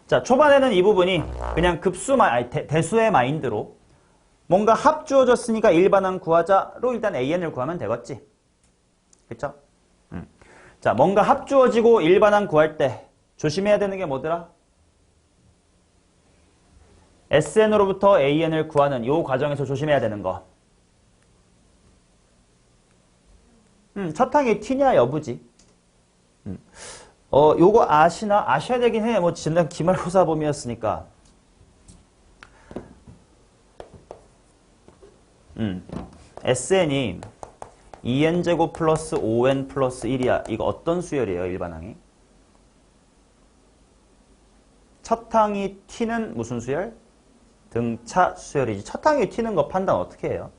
자, 초반에는 이 부분이 그냥 대수의 마인드로 뭔가 합 주어졌으니까 일반항 구하자로 일단 an을 구하면 되겠지. 그쵸? 자, 뭔가 합 주어지고 일반항 구할 때 조심해야 되는 게 뭐더라? SN으로부터 AN을 구하는 이 과정에서 조심해야 되는 거. 첫 항이 T냐 여부지. 요거 아셔야 되긴 해. 뭐 지난 기말고사 범위였으니까. SN이 2n제곱 플러스 5n 플러스 1이야. 이거 어떤 수열이에요, 일반항이? 첫 항이 t는 무슨 수열? 등차 수열이지. 첫 항이 t는 거 판단 어떻게 해요?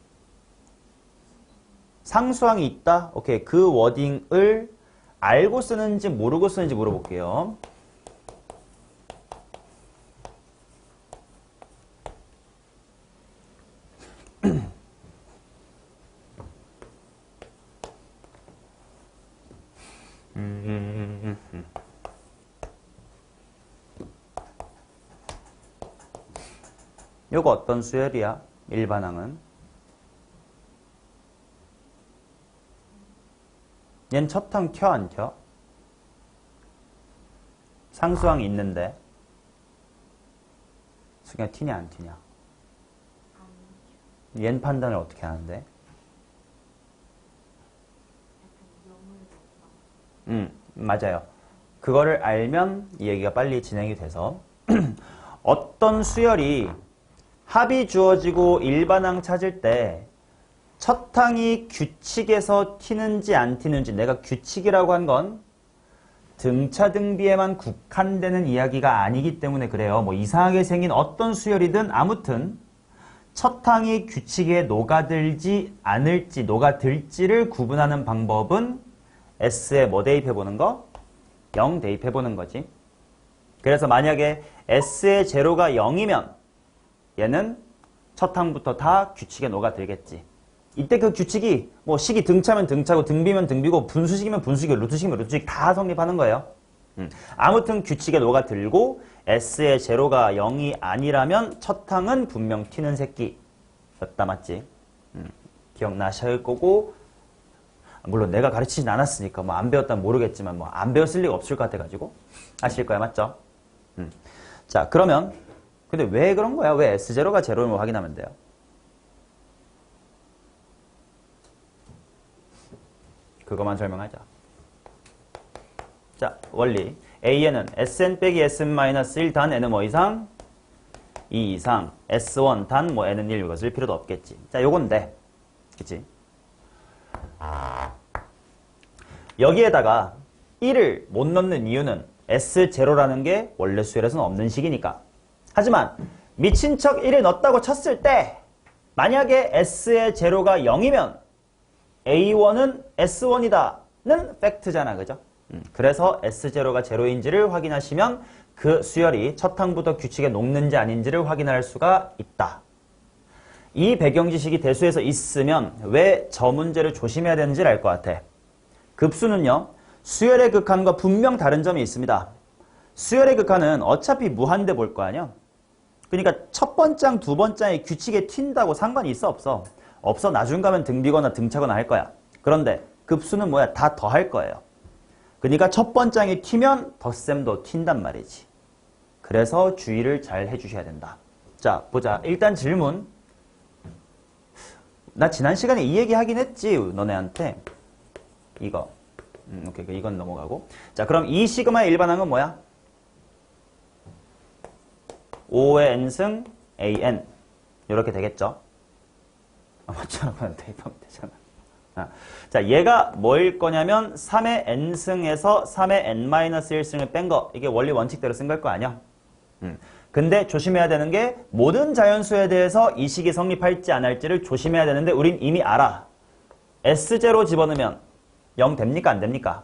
상수항이 있다? 오케이. 그 워딩을 알고 쓰는지 모르고 쓰는지 물어볼게요. 요거 어떤 수열이야? 일반항은. 얜 첫항 켜 안 켜? 상수항이 있는데 그냥 튀냐 안 튀냐? 얜 판단을 어떻게 하는데? 맞아요. 그거를 알면 이 얘기가 빨리 진행이 돼서 어떤 수열이 합이 주어지고 일반항 찾을 때 첫 항이 규칙에서 튀는지 안 튀는지, 내가 규칙이라고 한 건 등차 등비에만 국한되는 이야기가 아니기 때문에 그래요. 뭐 이상하게 생긴 어떤 수열이든 아무튼 첫 항이 규칙에 녹아들지 않을지 녹아들지를 구분하는 방법은 S에 뭐 대입해보는 거? 0 대입해보는 거지. 그래서 만약에 S의 제로가 0이면 얘는 첫 항부터 다 규칙에 녹아들겠지. 이때 그 규칙이 뭐 식이 등차면 등차고 등비면 등비고 분수식이면 분수식, 루트식이면 루트식 다 성립하는 거예요. 아무튼 규칙에 녹아들고 S의 제로가 0이 아니라면 첫 항은 분명 튀는 새끼였다. 맞지? 기억나실 거고, 물론 내가 가르치진 않았으니까 뭐 안 배웠다면 모르겠지만 뭐 안 배웠을 리가 없을 것 같아가지고 아실 거야. 맞죠? 자, 그러면 근데 왜 그런 거야? 왜 S0가 제로를 확인하면 돼요? 그것만 설명하자. 자, 원리. A에는 Sn 빼기 Sn-1 단 N은 뭐 이상? 2 이상. S1 단 뭐 N은 1 이거 쓸 필요도 없겠지. 자, 요건데. 그치? 여기에다가 1을 못 넣는 이유는 S0라는 게 원래 수열에서는 없는 식이니까. 하지만 미친 척 1을 넣었다고 쳤을 때 만약에 S의 제로가 0이면 A1은 S1이다는 팩트잖아. 그죠? 그래서 S0가 제로인지를 확인하시면 그 수열이 첫 항부터 규칙에 녹는지 아닌지를 확인할 수가 있다. 이 배경 지식이 대수에서 있으면 왜 저 문제를 조심해야 되는지를 알 것 같아. 급수는요. 수열의 극한과 분명 다른 점이 있습니다. 수열의 극한은 어차피 무한대 볼 거 아니야. 그러니까 첫 번장, 두 번장이 규칙에 튄다고 상관이 있어 없어? 없어. 나중 가면 등비거나 등차거나 할 거야. 그런데 급수는 뭐야? 다 더할 거예요. 그러니까 첫 번장이 튀면 덧셈도 튄단 말이지. 그래서 주의를 잘 해주셔야 된다. 자, 보자. 일단 질문. 나 지난 시간에 이 얘기 하긴 했지. 너네한테. 이거. 오케이. 이건 넘어가고. 자, 그럼 이 시그마의 일반항은 뭐야? 5의 n승 an. 이렇게 되겠죠? 맞잖아. 그냥 대입하면 되잖아. 자, 얘가 뭐일 거냐면 3의 n승에서 3의 n-1승을 뺀 거. 이게 원리 원칙대로 쓴 걸 거 아니야? 근데 조심해야 되는 게 모든 자연수에 대해서 이 식이 성립할지 안 할지를 조심해야 되는데 우린 이미 알아. S0 집어넣으면 0 됩니까? 안 됩니까?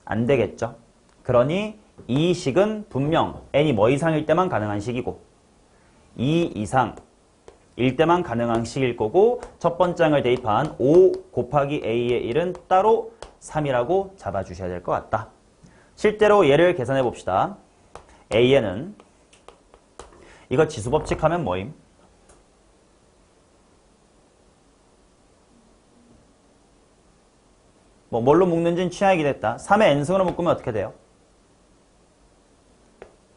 안 되겠죠? 그러니 이 식은 분명 n이 뭐 이상일 때만 가능한 식이고 2 이상일 때만 가능한 식일 거고 첫 번장을 대입한 5 곱하기 a의 1은 따로 3이라고 잡아주셔야 될 것 같다. 실제로 얘를 계산해 봅시다. a에는 이거 지수법칙 하면 뭐임? 뭐 뭘로 묶는지는 취향이긴 했다. 3의 n승으로 묶으면 어떻게 돼요?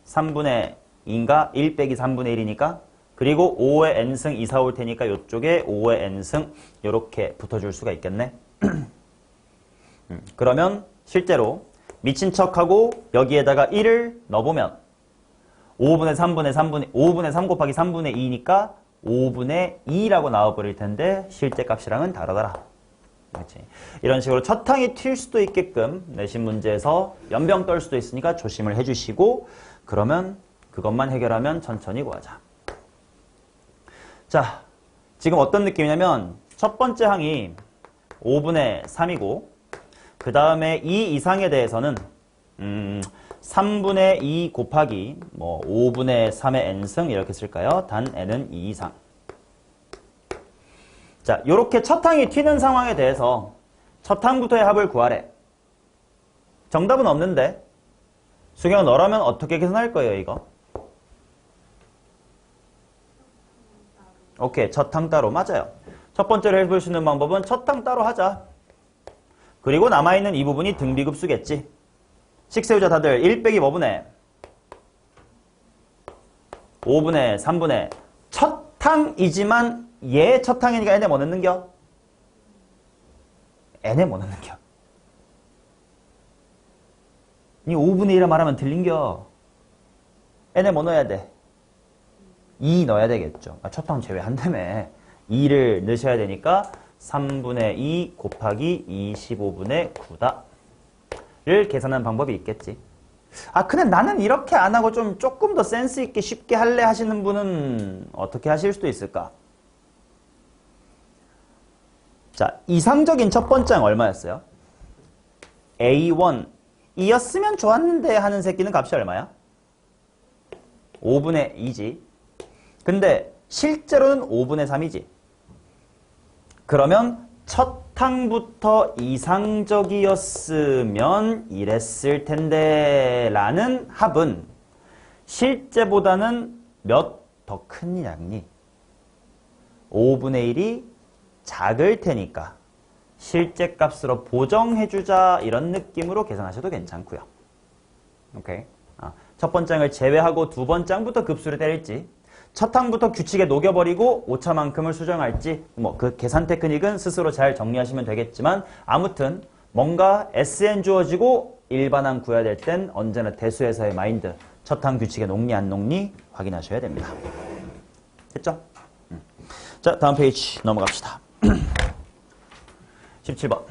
3분의 2인가? 1 빼기 3분의 1이니까 그리고 5의 n승 2, 4 올 테니까 이쪽에 5의 n승 이렇게 붙어줄 수가 있겠네. 그러면 실제로 미친 척하고 여기에다가 1을 넣어보면 5분의 3 곱하기 3분의 2니까 5분의 2라고 나와버릴 텐데 실제 값이랑은 다르더라. 그렇지. 이런 식으로 첫 항이 튈 수도 있게끔 내신 문제에서 연병 떨 수도 있으니까 조심을 해주시고 그러면 그것만 해결하면 천천히 구하자. 자, 지금 어떤 느낌이냐면 첫 번째 항이 5분의 3이고 그 다음에 2 이상에 대해서는 3분의 2 곱하기 뭐 5분의 3의 n승 이렇게 쓸까요? 단 n은 2 이상. 자, 요렇게 첫 항이 튀는 상황에 대해서 첫 항부터의 합을 구하래. 정답은 없는데 수경 너라면 어떻게 계산할 거예요, 이거? 오케이, 첫 항 따로. 맞아요. 첫 번째로 해볼 수 있는 방법은 첫 항 따로 하자. 그리고 남아있는 이 부분이 등비급수겠지. 식 세우자 다들 1 빼기 뭐분의 5분의 3분의 첫 항이지만 얘 첫 항이니까 n에 뭐 넣는겨? n에 뭐 넣는겨? 니 5분의 1을 말하면 들린겨? n에 뭐 넣어야 돼? 2 넣어야 되겠죠. 첫 항 제외한다며. 2를 넣으셔야 되니까 3분의 2 곱하기 25분의 9다. 를 계산하는 방법이 있겠지. 근데 나는 이렇게 안 하고 좀 조금 더 센스 있게 쉽게 할래 하시는 분은 어떻게 하실 수도 있을까? 자, 이상적인 첫 번째는 얼마였어요? A1 이었으면 좋았는데 하는 새끼는 값이 얼마야? 5분의 2지. 근데 실제로는 5분의 3이지. 그러면 첫 항부터 이상적이었으면 이랬을 텐데 라는 합은 실제보다는 몇 더 큰 양이? 5분의 1이 작을 테니까 실제 값으로 보정해주자 이런 느낌으로 계산하셔도 괜찮고요. 오케이. 첫 번장을 제외하고 두 번장부터 급수를 때릴지 첫 항부터 규칙에 녹여버리고 오차만큼을 수정할지 뭐 그 계산 테크닉은 스스로 잘 정리하시면 되겠지만 아무튼 뭔가 SN 주어지고 일반항 구해야 될 땐 언제나 대수에서의 마인드 첫 항 규칙에 녹니 안 녹니 확인하셔야 됩니다. 됐죠? 자, 다음 페이지 넘어갑시다. 17번.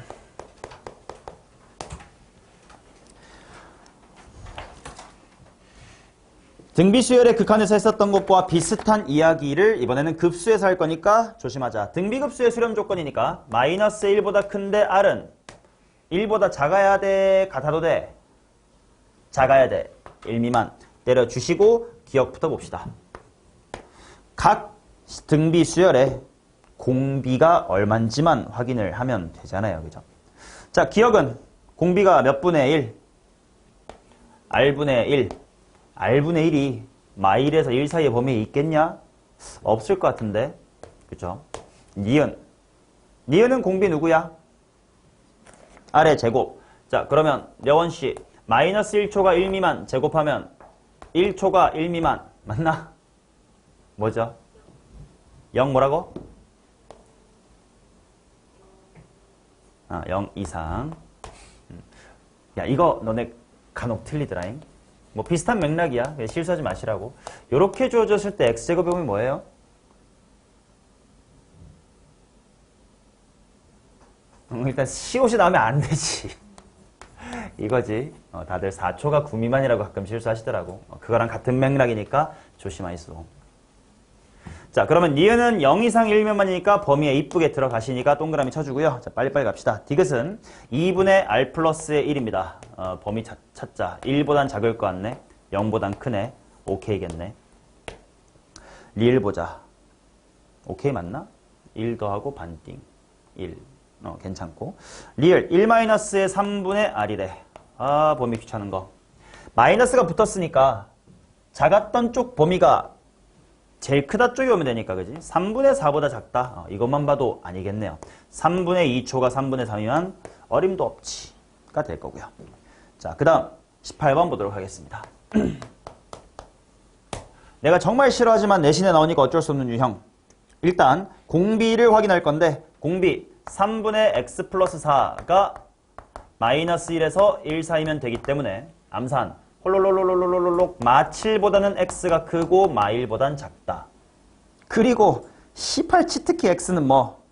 등비수열의 극한에서 했었던 것과 비슷한 이야기를 이번에는 급수에서 할 거니까 조심하자. 등비급수의 수렴 조건이니까 마이너스 1보다 큰데 R은 1보다 작아야 돼? 같아도 돼? 작아야 돼. 1 미만 때려주시고 기억부터 봅시다. 각 등비수열의 공비가 얼만지만 확인을 하면 되잖아요. 그죠? 자, 기억은 공비가 몇 분의 1? R분의 1. R분의 1이 마일에서 1 사이의 범위에 있겠냐? 없을 것 같은데. 그죠? 니은. 니은은 공비 누구야? R의 제곱. 자, 그러면 여원씨 마이너스 1초가 1 미만 제곱하면 1초가 1 미만 맞나? 뭐죠? 0 뭐라고? 0 이상. 야, 이거 너네 간혹 틀리더라잉. 뭐 비슷한 맥락이야. 실수하지 마시라고. 요렇게 주어졌을 때 x제곱이 보면 뭐예요? 일단 시옷이 나오면 안 되지. 이거지. 다들 4초가 9 미만이라고 가끔 실수하시더라고. 그거랑 같은 맥락이니까 조심하시오. 자, 그러면 니은은 0 이상 1 미만이니까 범위에 이쁘게 들어가시니까 동그라미 쳐주고요. 자, 빨리빨리 갑시다. 디귿은 2분의 r 플러스의 1입니다. 범위 찾자. 1보단 작을 것 같네. 0보단 크네. 오케이겠네. 리을 보자. 오케이 맞나? 1 더하고 반띵. 1. 괜찮고. 리을 1-의 3분의 r이래. 범위 귀찮은 거. 마이너스가 붙었으니까 작았던 쪽 범위가 제일 크다 쪽이 오면 되니까, 그지? 3분의 4보다 작다. 이것만 봐도 아니겠네요. 3분의 2초가 3분의 3이면 어림도 없지가 될 거고요. 자, 그 다음 18번 보도록 하겠습니다. 내가 정말 싫어하지만 내신에 나오니까 어쩔 수 없는 유형. 일단 공비를 확인할 건데 공비 3분의 x 플러스 4가 마이너스 1에서 1 사이면 되기 때문에 암산 홀롤롤롤롤롤롤 마7보다는 x가 크고 마1보단 작다. 그리고 18 치트키 x는 뭐?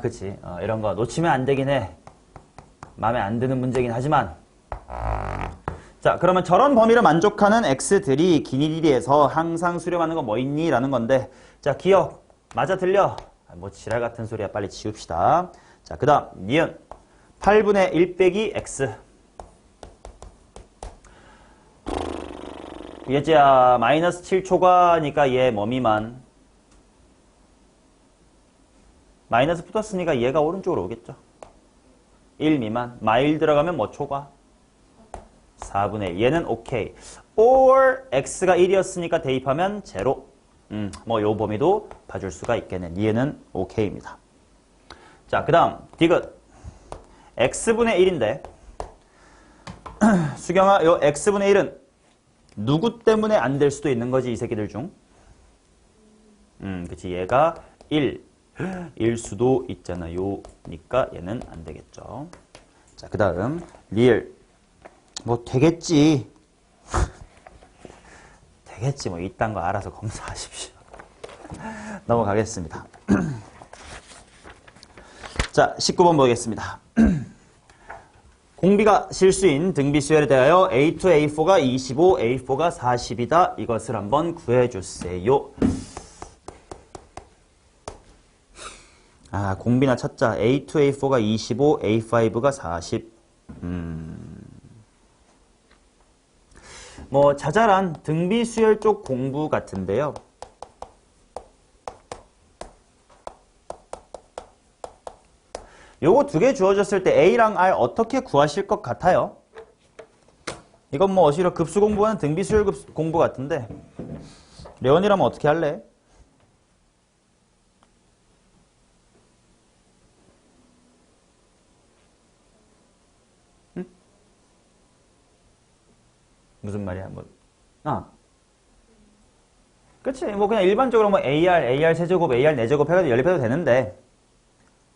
그치. 이런 거 놓치면 안 되긴 해. 마음에 안 드는 문제긴 하지만. 자, 그러면 저런 범위를 만족하는 x들이 기니디리에서 항상 수렴하는 거 뭐 있니? 라는 건데. 자, 기억. 맞아 들려? 뭐 지랄 같은 소리야. 빨리 지웁시다. 자, 그 다음 니은 8분의 1 빼기 x. 얘지야 마이너스 7초가니까 얘 뭐미만. 마이너스 붙었으니까 얘가 오른쪽으로 오겠죠. 1 미만. 마일 들어가면 뭐 초과? 4분의 1. 얘는 오케이. or x가 1이었으니까 대입하면 제로. 뭐 요 범위도 봐줄 수가 있겠네. 얘는 오케이입니다. 자, 그 다음 디귿. x분의 1인데 수경아, 요 x분의 1은 누구 때문에 안 될 수도 있는 거지, 이 새끼들 중? 그치. 얘가 1일 수도 있잖아요. 니까 얘는 안 되겠죠. 자, 그 다음 리을. 뭐 되겠지. 되겠지. 뭐 이딴 거 알아서 검사하십시오. 넘어가겠습니다. 자, 19번 보겠습니다. 공비가 실수인 등비 수열에 대하여 A2, A4가 25, A4가 40이다. 이것을 한번 구해주세요. 아, 공비나 찾자. A2, A4가 25, A5가 40. 뭐 자잘한 등비 수열 쪽 공부 같은데요. 요거 두 개 주어졌을 때 A랑 R 어떻게 구하실 것 같아요? 이건 뭐 어시로 급수 공부하는 등비 수열 공부 같은데 레원이라면 어떻게 할래? 응? 무슨 말이야? 뭐 그치? 뭐 그냥 일반적으로 뭐 AR 세제곱, AR 4제곱 해가지고 연립해도 되는데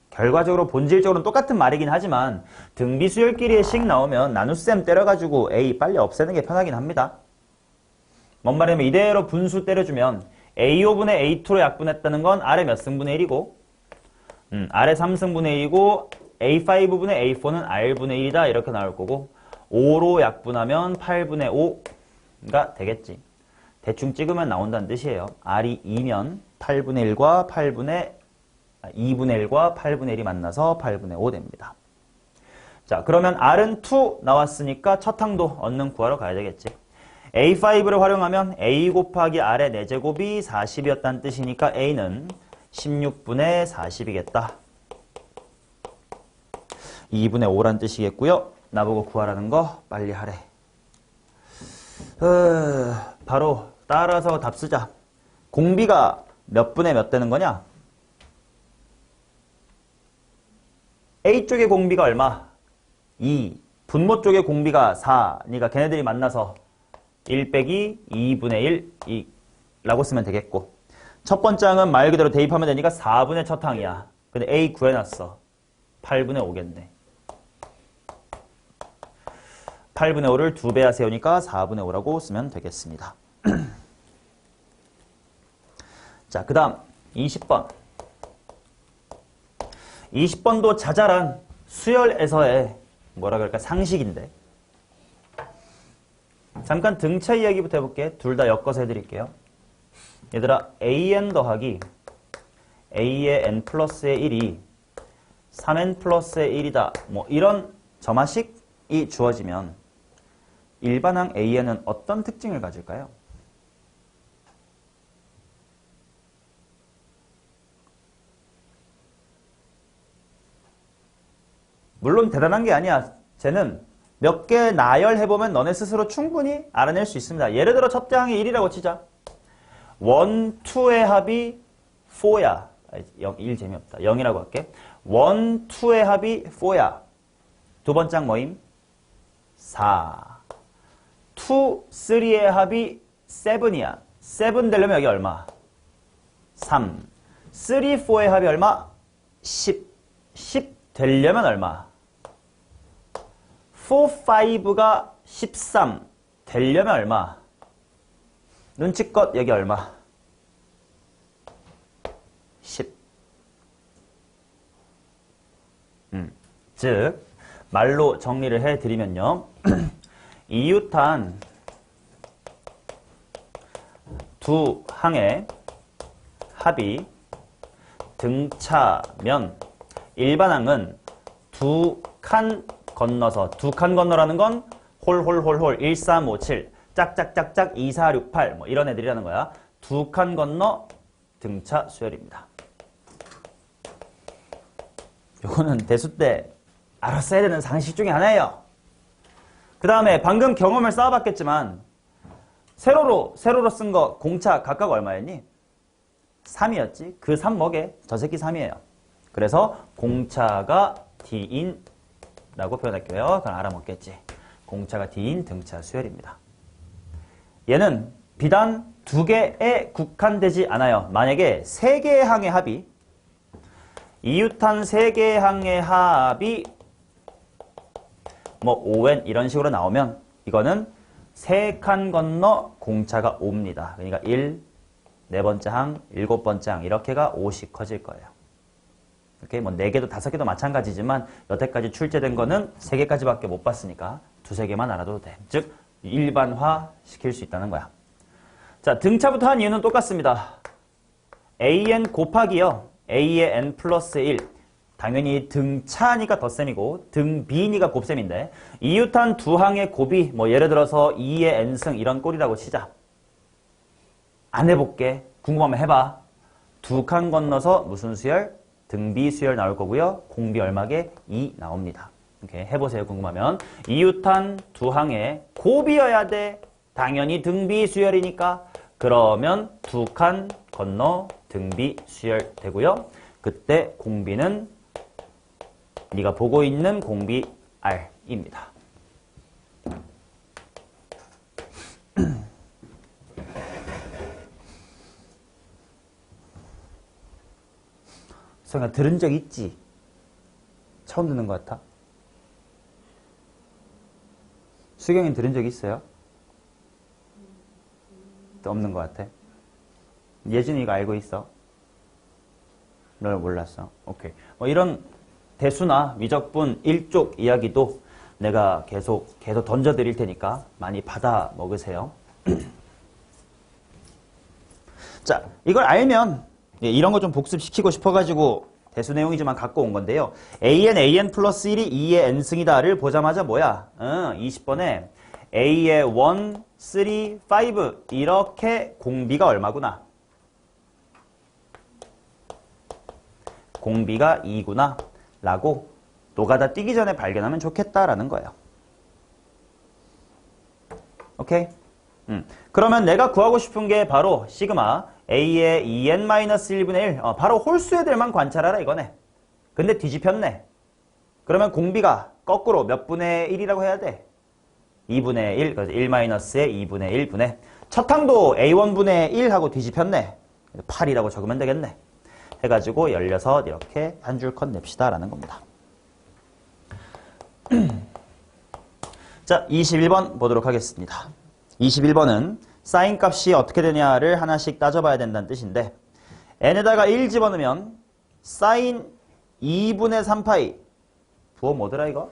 결과적으로 본질적으로는 똑같은 말이긴 하지만 등비 수열끼리의 식 나오면 나눗셈 때려가지고 A 빨리 없애는 게 편하긴 합니다. 뭔 말이냐면 이대로 분수 때려주면 A5분의 A2로 약분했다는 건 R의 몇 승분의 1이고 R의 3승분의 1이고 A5분의 A4는 R분의 1이다 이렇게 나올 거고 5로 약분하면 8분의 5가 되겠지. 대충 찍으면 나온다는 뜻이에요. R이 2면 8분의 1과 2분의 1과 8분의 1이 만나서 8분의 5 됩니다. 자, 그러면 R은 2 나왔으니까 첫 항도 얻는 구하러 가야 되겠지. A5를 활용하면 A 곱하기 R의 4제곱이 40이었다는 뜻이니까 A는 16분의 40이겠다. 2분의 5란 뜻이겠고요. 나보고 구하라는 거 빨리 하래. 바로 따라서 답 쓰자. 공비가 몇 분의 몇 되는 거냐? A쪽의 공비가 얼마? 2. 분모 쪽의 공비가 4. 그러니까 걔네들이 만나서 1 빼기 2분의 1 라고 쓰면 되겠고 첫 번째 항은 말 그대로 대입하면 되니까 4분의 첫 항이야. 근데 A 구해놨어. 8분의 5겠네. 8분의 5를 2배야 세우니까 4분의 5라고 쓰면 되겠습니다. 자, 그 다음 20번. 20번도 자잘한 수열에서의 뭐라 그럴까 상식인데 잠깐 등차 이야기부터 해볼게. 둘 다 엮어서 해드릴게요. 얘들아 an 더하기 a의 n 플러스의 1이 3n 플러스의 1이다. 뭐 이런 점화식이 주어지면 일반항 an은 어떤 특징을 가질까요? 물론 대단한 게 아니야. 쟤는 몇 개 나열해보면 너네 스스로 충분히 알아낼 수 있습니다. 예를 들어 첫째 항이 1이라고 치자. 1, 2의 합이 4야. 1 재미없다. 0이라고 할게. 1, 2의 합이 4야. 두 번째 항 뭐임? 4. 2, 3의 합이 7이야. 7 되려면 여기 얼마? 3. 3, 4의 합이 얼마? 10. 10 되려면 얼마? 4, 5가 13 되려면 얼마? 눈치껏 여기 얼마? 10. 즉 말로 정리를 해드리면요. 이웃한 두 항의 합이 등차면 일반항은 두 칸 건너서 두 칸 건너라는 건 홀홀홀홀 1, 3, 5, 7 짝짝짝짝 2, 4, 6, 8 뭐 이런 애들이라는 거야. 두 칸 건너 등차 수열입니다. 요거는 대수 때 알았어야 되는 상식 중에 하나예요. 그 다음에 방금 경험을 쌓아봤겠지만 세로로 쓴 거 공차 각각 얼마였니? 3이었지. 그 3 뭐게? 저 새끼 3이에요. 그래서 공차가 D인 라고 표현할게요. 그럼 알아먹겠지. 공차가 D인 등차 수열입니다. 얘는 비단 2개에 국한되지 않아요. 만약에 3개의 항의 합이 이웃한 3개의 항의 합이 뭐 5n 이런 식으로 나오면 이거는 3칸 건너 공차가 5입니다. 그러니까 1, 네 번째 항, 7번째 항 이렇게가 5씩 커질 거예요. 이렇게 뭐 4개도 5개도 마찬가지지만 여태까지 출제된 거는 3개까지밖에 못 봤으니까 2-3개만 알아도 돼. 즉 일반화 시킬 수 있다는 거야. 자, 등차부터 한 이유는 똑같습니다. an 곱하기요. a의 n 플러스 1. 당연히 등차니까 덧셈이고 등비니까 곱셈인데 이웃한 두 항의 곱이 뭐 예를 들어서 2의 n승 이런 꼴이라고 치자. 안 해볼게. 궁금하면 해봐. 두 칸 건너서 무슨 수열? 등비 수열 나올 거고요. 공비 얼마게? 2 나옵니다. 이렇게 해보세요. 궁금하면. 이웃한 두 항의 곱이어야 돼. 당연히 등비 수열이니까. 그러면 두 칸 건너 등비 수열 되고요. 그때 공비는 네가 보고 있는 공비 R입니다. 성현아 들은 적 있지? 처음 듣는 것 같아? 수경이는 들은 적 있어요? 또 없는 것 같아? 예준이가 알고 있어? 널 몰랐어? 오케이. 뭐 이런 대수나 미적분, 일족 이야기도 내가 계속 던져드릴 테니까 많이 받아 먹으세요. 자, 이걸 알면 이런 거 좀 복습시키고 싶어가지고 대수 내용이지만 갖고 온 건데요. an 플러스 1이 2의 n승이다를 보자마자 뭐야? 20번에 a의 1, 3, 5 이렇게 공비가 얼마구나? 공비가 2구나 라고 노가다 뛰기 전에 발견하면 좋겠다라는 거예요. 오케이? 그러면 내가 구하고 싶은 게 바로 시그마 a의 2n-1분의 1 바로 홀수 애들만 관찰하라 이거네. 근데 뒤집혔네. 그러면 공비가 거꾸로 몇 분의 1이라고 해야 돼? 2분의 1, 그래서 1-의 2분의 1분의 첫 항도 a1분의 1하고 뒤집혔네. 8이라고 적으면 되겠네. 해가지고 16 이렇게 한 줄 컷 냅시다 라는 겁니다. 자, 21번 보도록 하겠습니다. 21번은 사인 값이 어떻게 되냐를 하나씩 따져봐야 된다는 뜻인데 n에다가 1 집어넣으면 사인 2분의 3파이 부호 뭐더라 이거?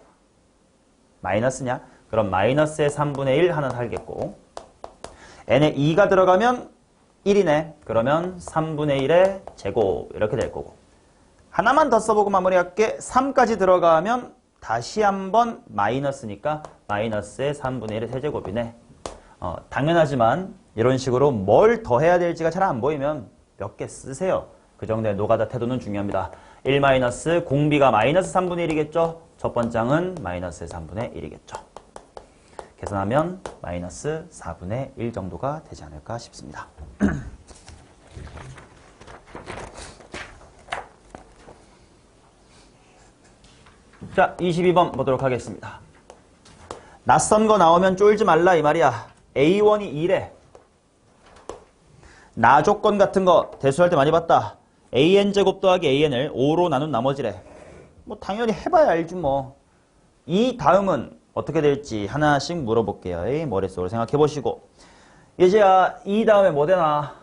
마이너스냐? 그럼 마이너스의 3분의 1 하나 살겠고 n에 2가 들어가면 1이네. 그러면 3분의 1의 제곱 이렇게 될 거고 하나만 더 써보고 마무리할게. 3까지 들어가면 다시 한번 마이너스니까 마이너스의 3분의 1의 세제곱이네. 당연하지만 이런 식으로 뭘 더 해야 될지가 잘 안 보이면 몇 개 쓰세요. 그 정도의 노가다 태도는 중요합니다. 1 마이너스 공비가 마이너스 3분의 1이겠죠. 첫 번째 항은 마이너스의 3분의 1이겠죠. 계산하면 마이너스 4분의 1 정도가 되지 않을까 싶습니다. 자, 22번 보도록 하겠습니다. 낯선 거 나오면 쫄지 말라 이 말이야. A1이 2래. 나 조건 같은 거 대수할 때 많이 봤다. AN제곱 더하기 AN을 5로 나눈 나머지래. 뭐 당연히 해봐야 알지 뭐. 이 다음은 어떻게 될지 하나씩 물어볼게요. 에이, 머릿속으로 생각해보시고. 예지야, 이 다음에 뭐 되나?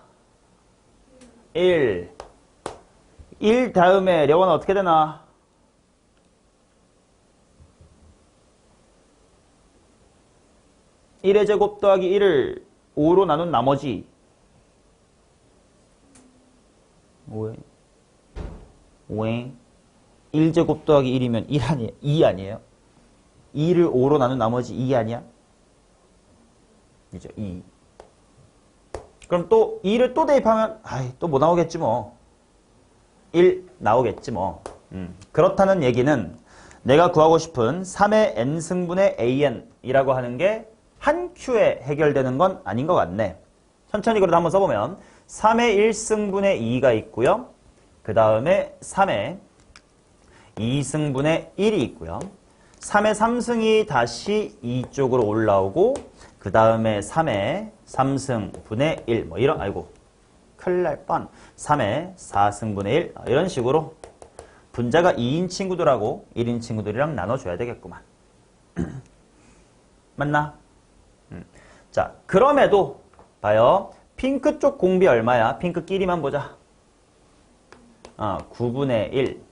1. 1 다음에 려원은 어떻게 되나? (1의) 제곱 더하기 1을 5로 나눈 나머지 5에 1제곱 더하기 1이면 1 아니에요? 2 아니에요? 2를 5로 나눈 나머지 2 아니야? 그죠? 2. 그럼 또 2를 또 대입하면 또 뭐 나오겠지 뭐. 1 나오겠지 뭐. 그렇다는 얘기는 내가 구하고 싶은 3의 n승분의 an이라고 하는 게 한 큐에 해결되는 건 아닌 것 같네. 천천히 그래도 한번 써보면 3의 1승분의 2가 있고요. 그 다음에 3의 2승분의 1이 있고요. 3의 3승이 다시 2쪽으로 올라오고 그 다음에 3의 3승분의 1 뭐 이런 큰일 날 뻔 3의 4승분의 1 이런 식으로 분자가 2인 친구들하고 1인 친구들이랑 나눠줘야 되겠구만. 맞나? 자, 그럼에도 봐요. 핑크 쪽 공비 얼마야? 핑크끼리만 보자. 9분의 1.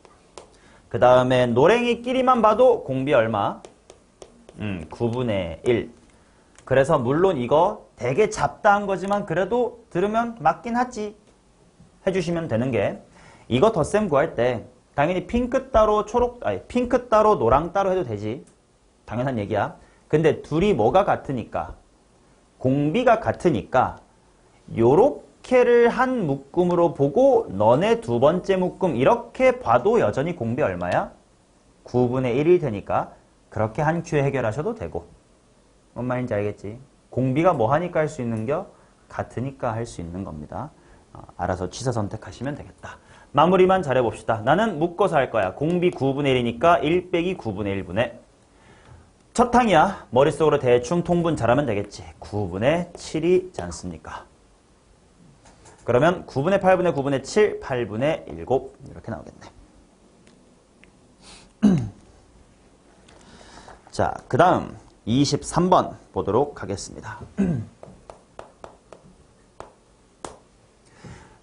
그 다음에 노랭이끼리만 봐도 공비 얼마? 9분의 1. 그래서 물론 이거 되게 잡다한 거지만 그래도 들으면 맞긴 하지. 해주시면 되는 게 이거 덧셈 구할 때 당연히 핑크 따로 핑크 따로 노랑 따로 해도 되지. 당연한 얘기야. 근데 둘이 뭐가 같으니까 공비가 같으니까 요렇게를 한 묶음으로 보고 너네 두 번째 묶음 이렇게 봐도 여전히 공비 얼마야? 9분의 1이 되니까 그렇게 한 큐에 해결하셔도 되고. 뭔 말인지 알겠지? 공비가 뭐 하니까 할 수 있는겨? 같으니까 할 수 있는 겁니다. 알아서 취사 선택하시면 되겠다. 마무리만 잘해봅시다. 나는 묶어서 할 거야. 공비 9분의 1이니까 1 빼기 9분의 1분의 첫 항이야. 머릿속으로 대충 통분 잘하면 되겠지. 9분의 7이지 않습니까? 그러면 9분의 8분의 9분의 7, 8분의 7 이렇게 나오겠네. 자, 그 다음 23번 보도록 하겠습니다.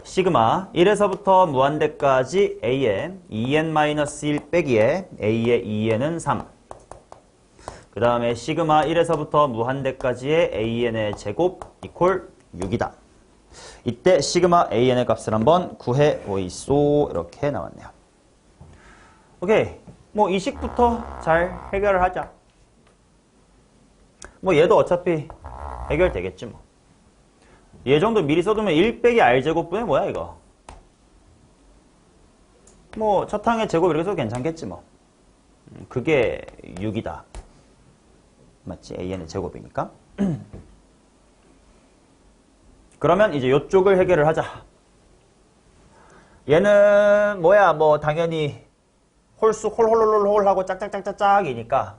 시그마 1에서부터 무한대까지 a에 2n-1 빼기에 a의 2n은 3. 그 다음에 시그마 1에서부터 무한대까지의 an의 제곱 이퀄 6이다. 이때 시그마 an의 값을 한번 구해 보이소. 이렇게 나왔네요. 오케이. 뭐 이 식부터 잘 해결을 하자. 뭐 얘도 어차피 해결되겠지 뭐. 얘 정도 미리 써두면 1 빼기 r제곱분의 뭐야 이거. 뭐 첫 항의 제곱 이렇게 써도 괜찮겠지 뭐. 그게 6이다. 맞지? an의 제곱이니까. 그러면 이제 이쪽을 해결을 하자. 얘는 뭐야 뭐 당연히 홀수 홀홀홀홀 하고 짝짝짝짝짝이니까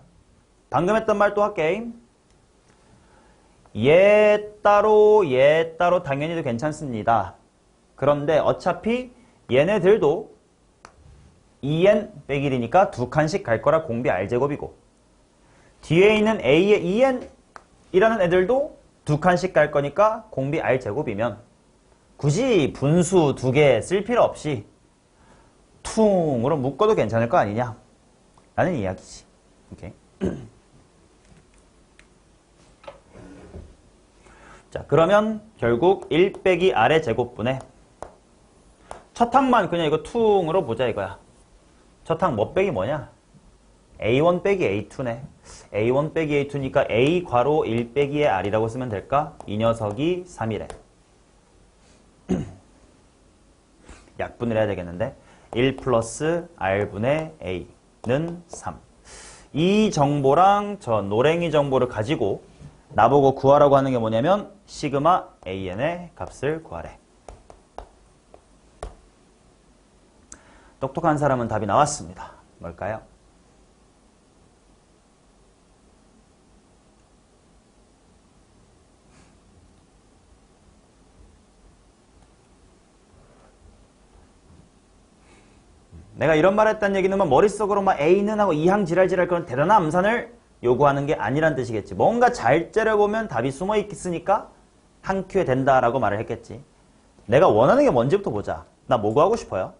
방금 했던 말 또 할게. 얘 따로 당연히도 괜찮습니다. 그런데 어차피 얘네들도 2n 빼기 1이니까 두 칸씩 갈 거라 공비 r제곱이고 뒤에 있는 a의 2n 이라는 애들도 두 칸씩 갈 거니까 공비 r제곱이면 굳이 분수 두 개 쓸 필요 없이 퉁으로 묶어도 괜찮을 거 아니냐 라는 이야기지. 오케이. 자, 그러면 결국 1 빼기 r의 제곱분의 첫 항만 그냥 이거 퉁으로 보자 이거야. 첫 항 뭐 빼기 뭐냐? a1 빼기 a2네. a1 빼기 a2니까 a 괄호 1 빼기의 r이라고 쓰면 될까? 이 녀석이 3이래. 약분을 해야 되겠는데 1 플러스 r분의 a는 3. 이 정보랑 저 노랭이 정보를 가지고 나보고 구하라고 하는 게 뭐냐면 시그마 an의 값을 구하래. 똑똑한 사람은 답이 나왔습니다. 뭘까요? 내가 이런 말 했다는 얘기는 뭐 머릿속으로 막 A는 하고 이항 지랄지랄 그런 대단한 암산을 요구하는 게 아니란 뜻이겠지. 뭔가 잘 째려보면 답이 숨어 있으니까 한 큐에 된다라고 말을 했겠지. 내가 원하는 게 뭔지부터 보자. 나 뭐 구하고 싶어요?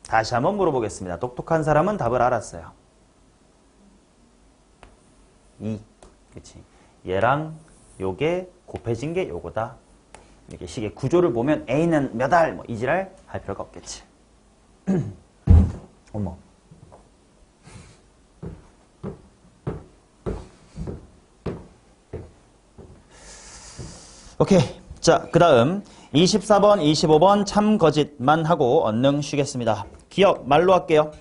다시 한번 물어보겠습니다. 똑똑한 사람은 답을 알았어요. 2. 그치. 얘랑 요게 곱해진 게 요거다. 이렇게 식의 구조를 보면 A는 몇 알, 뭐 이지랄 할 필요가 없겠지. 어머. 오케이. 자, 그 다음 24번, 25번 참거짓만 하고 얼른 쉬겠습니다. 기억 말로 할게요.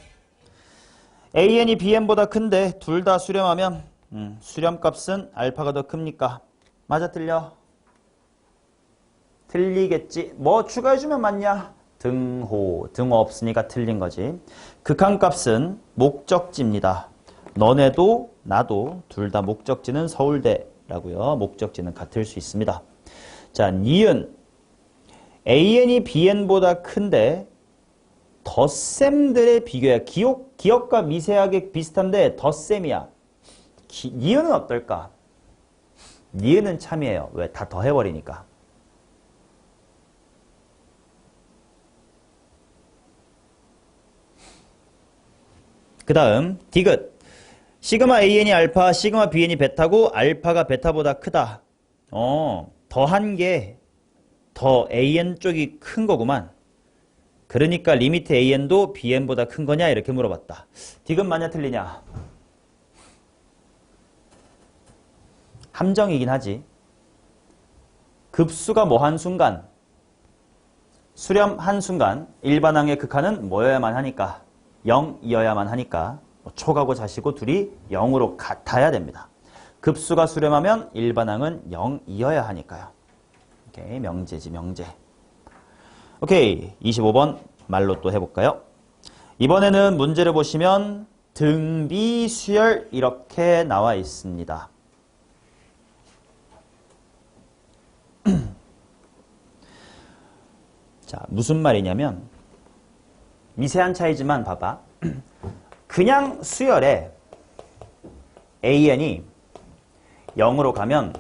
AN이 BN보다 큰데 둘 다 수렴하면 수렴값은 알파가 더 큽니까? 맞아, 틀려? 틀리겠지. 뭐 추가해주면 맞냐? 등호. 등호 없으니까 틀린 거지. 극한값은 목적지입니다. 너네도 나도 둘 다 목적지는 서울대라고요. 목적지는 같을 수 있습니다. 자, 니은. AN이 BN보다 큰데 덧셈들의 비교야. 기억과 미세하게 비슷한데 덧셈이야. 니은은 어떨까? 니은은 참이에요. 왜? 다 더해버리니까. 그 다음 디귿. 시그마 AN이 알파, 시그마 BN이 베타고 알파가 베타보다 크다. 더한 게 더 AN 쪽이 큰 거구만. 그러니까 리미트 AN도 BN보다 큰 거냐 이렇게 물어봤다. 디귿 맞냐 틀리냐? 함정이긴 하지. 급수가 뭐 한 순간, 수렴 한 순간 일반항의 극한은 뭐여야만 하니까 0이어야만 하니까 초가고 자시고 둘이 0으로 같아야 됩니다. 급수가 수렴하면 일반항은 0이어야 하니까요. 오케이, 명제지 명제. 오케이, 25번 말로 또 해볼까요? 이번에는 문제를 보시면 등비 수열 이렇게 나와 있습니다. 자, 무슨 말이냐면 미세한 차이지만 봐봐. 그냥 수열에 AN이 0으로 가면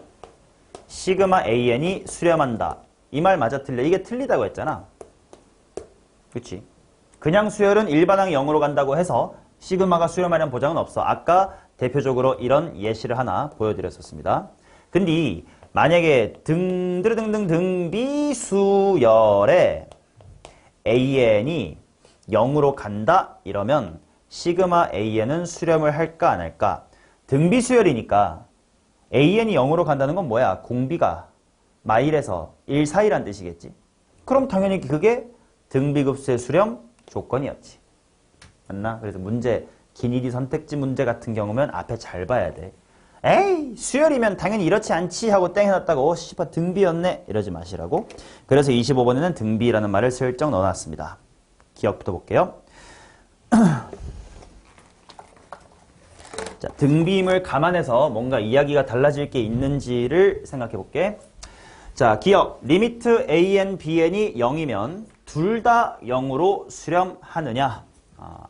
시그마 AN이 수렴한다. 이 말 맞아 틀려? 이게 틀리다고 했잖아. 그치? 그냥 수열은 일반항이 0으로 간다고 해서 시그마가 수렴하려는 보장은 없어. 아까 대표적으로 이런 예시를 하나 보여드렸었습니다. 근데 만약에 등비수열에 AN이 0으로 간다 이러면 시그마 AN은 수렴을 할까 안 할까? 등비수열이니까 AN이 0으로 간다는 건 뭐야? 공비가 마일에서 1 사이란 뜻이겠지. 그럼 당연히 그게 등비급수의 수렴 조건이었지. 맞나? 그래서 문제, 기니디 선택지 문제 같은 경우면 앞에 잘 봐야 돼. 에이, 수열이면 당연히 이렇지 않지 하고 땡 해놨다고 씨발 등비였네 이러지 마시라고. 그래서 25번에는 등비라는 말을 슬쩍 넣어놨습니다. 기억부터 볼게요. 자, 등비임을 감안해서 뭔가 이야기가 달라질 게 있는지를 생각해 볼게. 자, 기억. 리미트 AN, BN이 0이면 둘 다 0으로 수렴하느냐?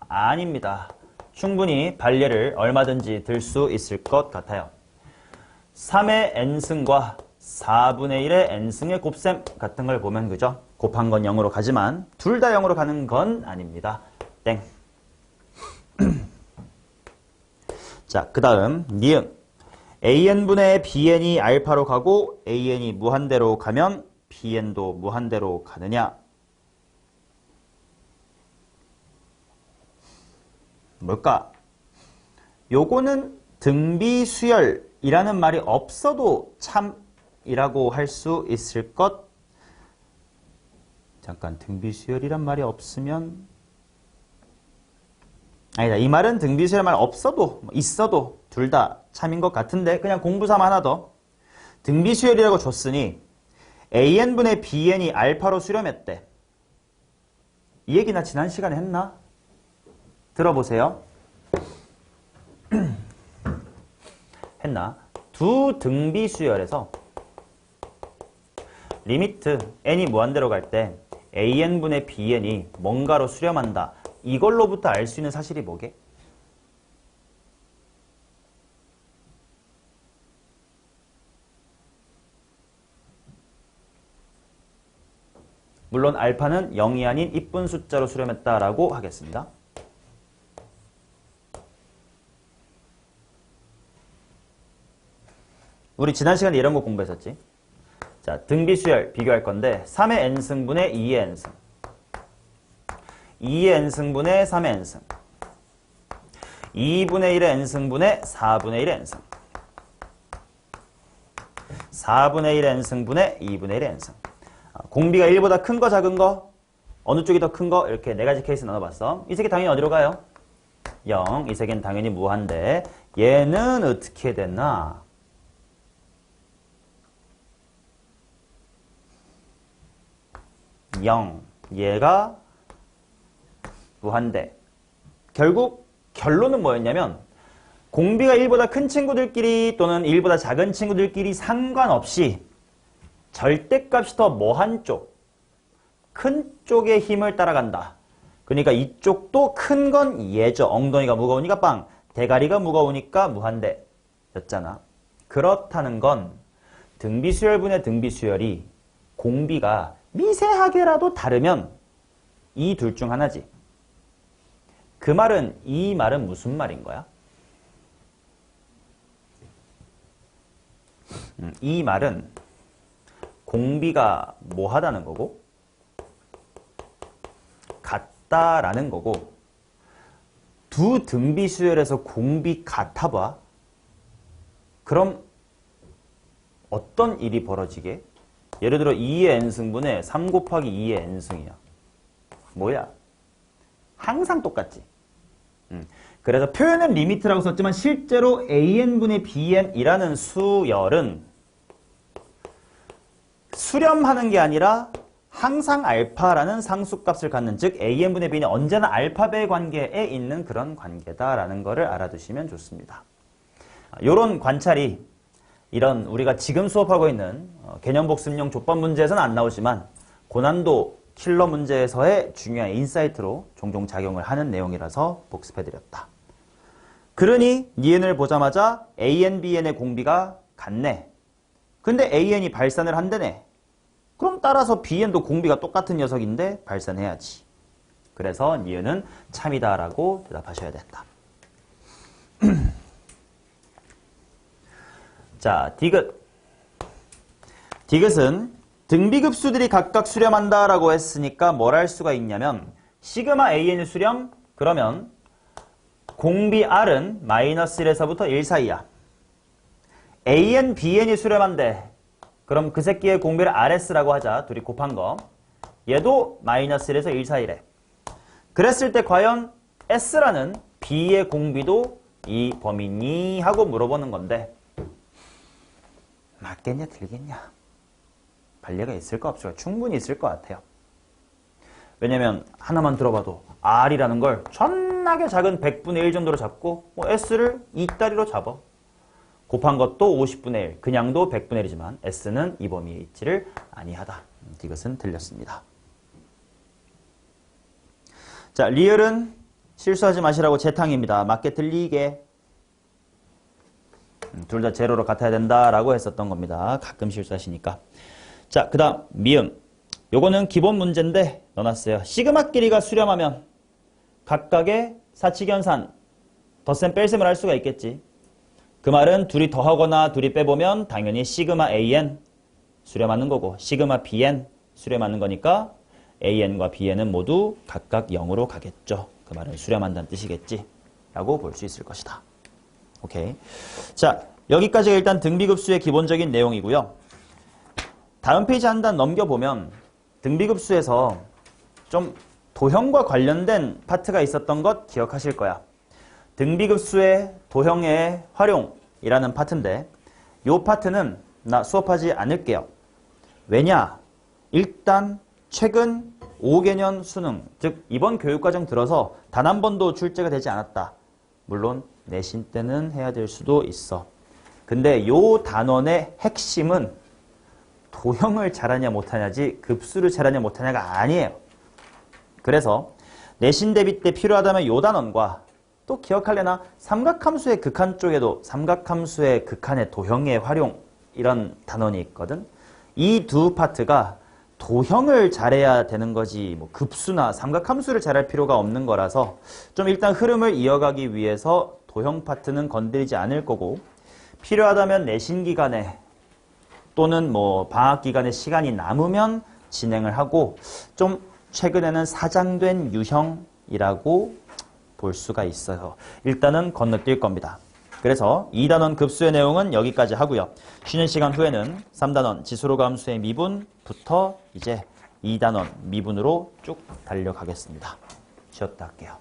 아닙니다. 충분히 반례를 얼마든지 들 수 있을 것 같아요. 3의 n승과 4분의 1의 n승의 곱셈 같은 걸 보면 그죠? 곱한 건 0으로 가지만 둘 다 0으로 가는 건 아닙니다. 땡. 자, 그 다음 니은. AN분의 BN이 알파로 가고 AN이 무한대로 가면 BN도 무한대로 가느냐? 뭘까? 요거는 등비수열이라는 말이 없어도 참이라고 할 수 있을 것. 잠깐, 등비수열이란 말이 없으면 아니다. 이 말은 등비수열 말 없어도 있어도 둘 다 참인 것 같은데 그냥 공부삼아 하나 더. 등비수열이라고 줬으니 AN분의 BN이 알파로 수렴했대. 이 얘기 나 지난 시간에 했나? 들어보세요. 했나? 두 등비수열에서 리미트 n이 무한대로 갈 때 AN분의 BN이 뭔가로 수렴한다. 이걸로부터 알 수 있는 사실이 뭐게? 물론 알파는 0이 아닌 이쁜 숫자로 수렴했다라고 하겠습니다. 우리 지난 시간에 이런 거 공부했었지. 자, 등비수열 비교할 건데 3의 n승분의 2의 n승, 2의 n승분의 3의 n승, 2분의 1의 n승분의 4분의 1의 n승, 4분의 1의 n승분의 2분의 1의 n승. 공비가 1보다 큰 거 작은 거? 어느 쪽이 더 큰 거? 이렇게 네 가지 케이스 나눠봤어. 이 색이 당연히 어디로 가요? 0. 이 색은 당연히 무한대. 얘는 어떻게 됐나? 0. 얘가 무한대. 결국 결론은 뭐였냐면 공비가 1보다 큰 친구들끼리 또는 1보다 작은 친구들끼리 상관없이 절대값이 더 뭐한 쪽, 큰 쪽의 힘을 따라간다. 그러니까 이쪽도 큰 건 얘죠. 엉덩이가 무거우니까 빵, 대가리가 무거우니까 무한대 였잖아. 그렇다는 건 등비수열분의 등비수열이 공비가 미세하게라도 다르면 이 둘 중 하나지. 그 말은, 이 말은 무슨 말인 거야? 이 말은 공비가 뭐 하다는 거고 같다라는 거고 두 등비 수열에서 공비 같아 봐. 그럼 어떤 일이 벌어지게? 예를 들어 2의 n승분에 3 곱하기 2의 n승이야. 뭐야? 항상 똑같지. 그래서 표현은 리미트라고 썼지만 실제로 an분의 bn이라는 수열은 수렴하는 게 아니라 항상 알파라는 상수값을 갖는, 즉 an분의 b는 언제나 알파배의 관계에 있는 그런 관계다라는 것을 알아두시면 좋습니다. 이런 관찰이 이런 우리가 지금 수업하고 있는 개념 복습용 족법 문제에서는 안 나오지만 고난도 킬러 문제에서의 중요한 인사이트로 종종 작용을 하는 내용이라서 복습해드렸다. 그러니 니은을 보자마자 an, bn의 공비가 같네. 근데 an이 발산을 한대네. 그럼 따라서 bn도 공비가 똑같은 녀석인데 발산해야지. 그래서 니은은 참이다라고 대답하셔야 된다. 자, 디귿. 디귿은 등비급수들이 각각 수렴한다라고 했으니까 뭘 할 수가 있냐면 시그마 an이 수렴, 그러면 공비 r은 마이너스 1에서부터 1 사이야. an, bn이 수렴한대. 그럼 그 새끼의 공비를 rs라고 하자. 둘이 곱한 거. 얘도 마이너스 1에서 1 사이래. 그랬을 때 과연 s라는 b의 공비도 이 범위니? 하고 물어보는 건데 맞겠냐 틀리겠냐? 반례가 있을까 없을까? 충분히 있을 것 같아요. 왜냐면 하나만 들어봐도 R이라는 걸 존나게 작은 100분의 1 정도로 잡고 S를 2다리로 잡아. 곱한 것도 50분의 1, 그냥도 100분의 1이지만 S는 이 범위에 있지를 아니하다. 이것은 틀렸습니다. 자, 리을은 실수하지 마시라고 재탕입니다. 맞게 들리게. 둘 다 제로로 같아야 된다라고 했었던 겁니다. 가끔 실수하시니까. 자, 그 다음 미음. 요거는 기본 문제인데 넣어놨어요. 시그마끼리가 수렴하면 각각의 사칙연산 덧셈 뺄셈을 할 수가 있겠지. 그 말은 둘이 더하거나 둘이 빼보면 당연히 시그마 an 수렴하는 거고 시그마 bn 수렴하는 거니까 an과 bn은 모두 각각 0으로 가겠죠. 그 말은 수렴한다는 뜻이겠지 라고 볼 수 있을 것이다. 오케이. 자, 여기까지가 일단 등비급수의 기본적인 내용이고요. 다음 페이지 한 단 넘겨보면 등비급수에서 좀 도형과 관련된 파트가 있었던 것 기억하실 거야. 등비급수의 도형의 활용이라는 파트인데 이 파트는 나 수업하지 않을게요. 왜냐? 일단 최근 5개년 수능, 즉 이번 교육과정 들어서 단 한 번도 출제가 되지 않았다. 물론 내신 때는 해야 될 수도 있어. 근데 이 단원의 핵심은 도형을 잘하냐 못하냐지 급수를 잘하냐 못하냐가 아니에요. 그래서 내신 대비 때 필요하다면 이 단원과 또 기억할래나 삼각함수의 극한 쪽에도 삼각함수의 극한의 도형의 활용 이런 단원이 있거든. 이 두 파트가 도형을 잘해야 되는 거지 뭐 급수나 삼각함수를 잘할 필요가 없는 거라서 좀 일단 흐름을 이어가기 위해서 도형 파트는 건드리지 않을 거고 필요하다면 내신 기간에 또는 뭐 방학 기간에 시간이 남으면 진행을 하고 좀 최근에는 사장된 유형이라고 볼 수가 있어요. 일단은 건너뛸 겁니다. 그래서 2단원 급수의 내용은 여기까지 하고요. 쉬는 시간 후에는 3단원 지수로 함수의 미분부터 이제 2단원 미분으로 쭉 달려가겠습니다. 쉬었다 할게요.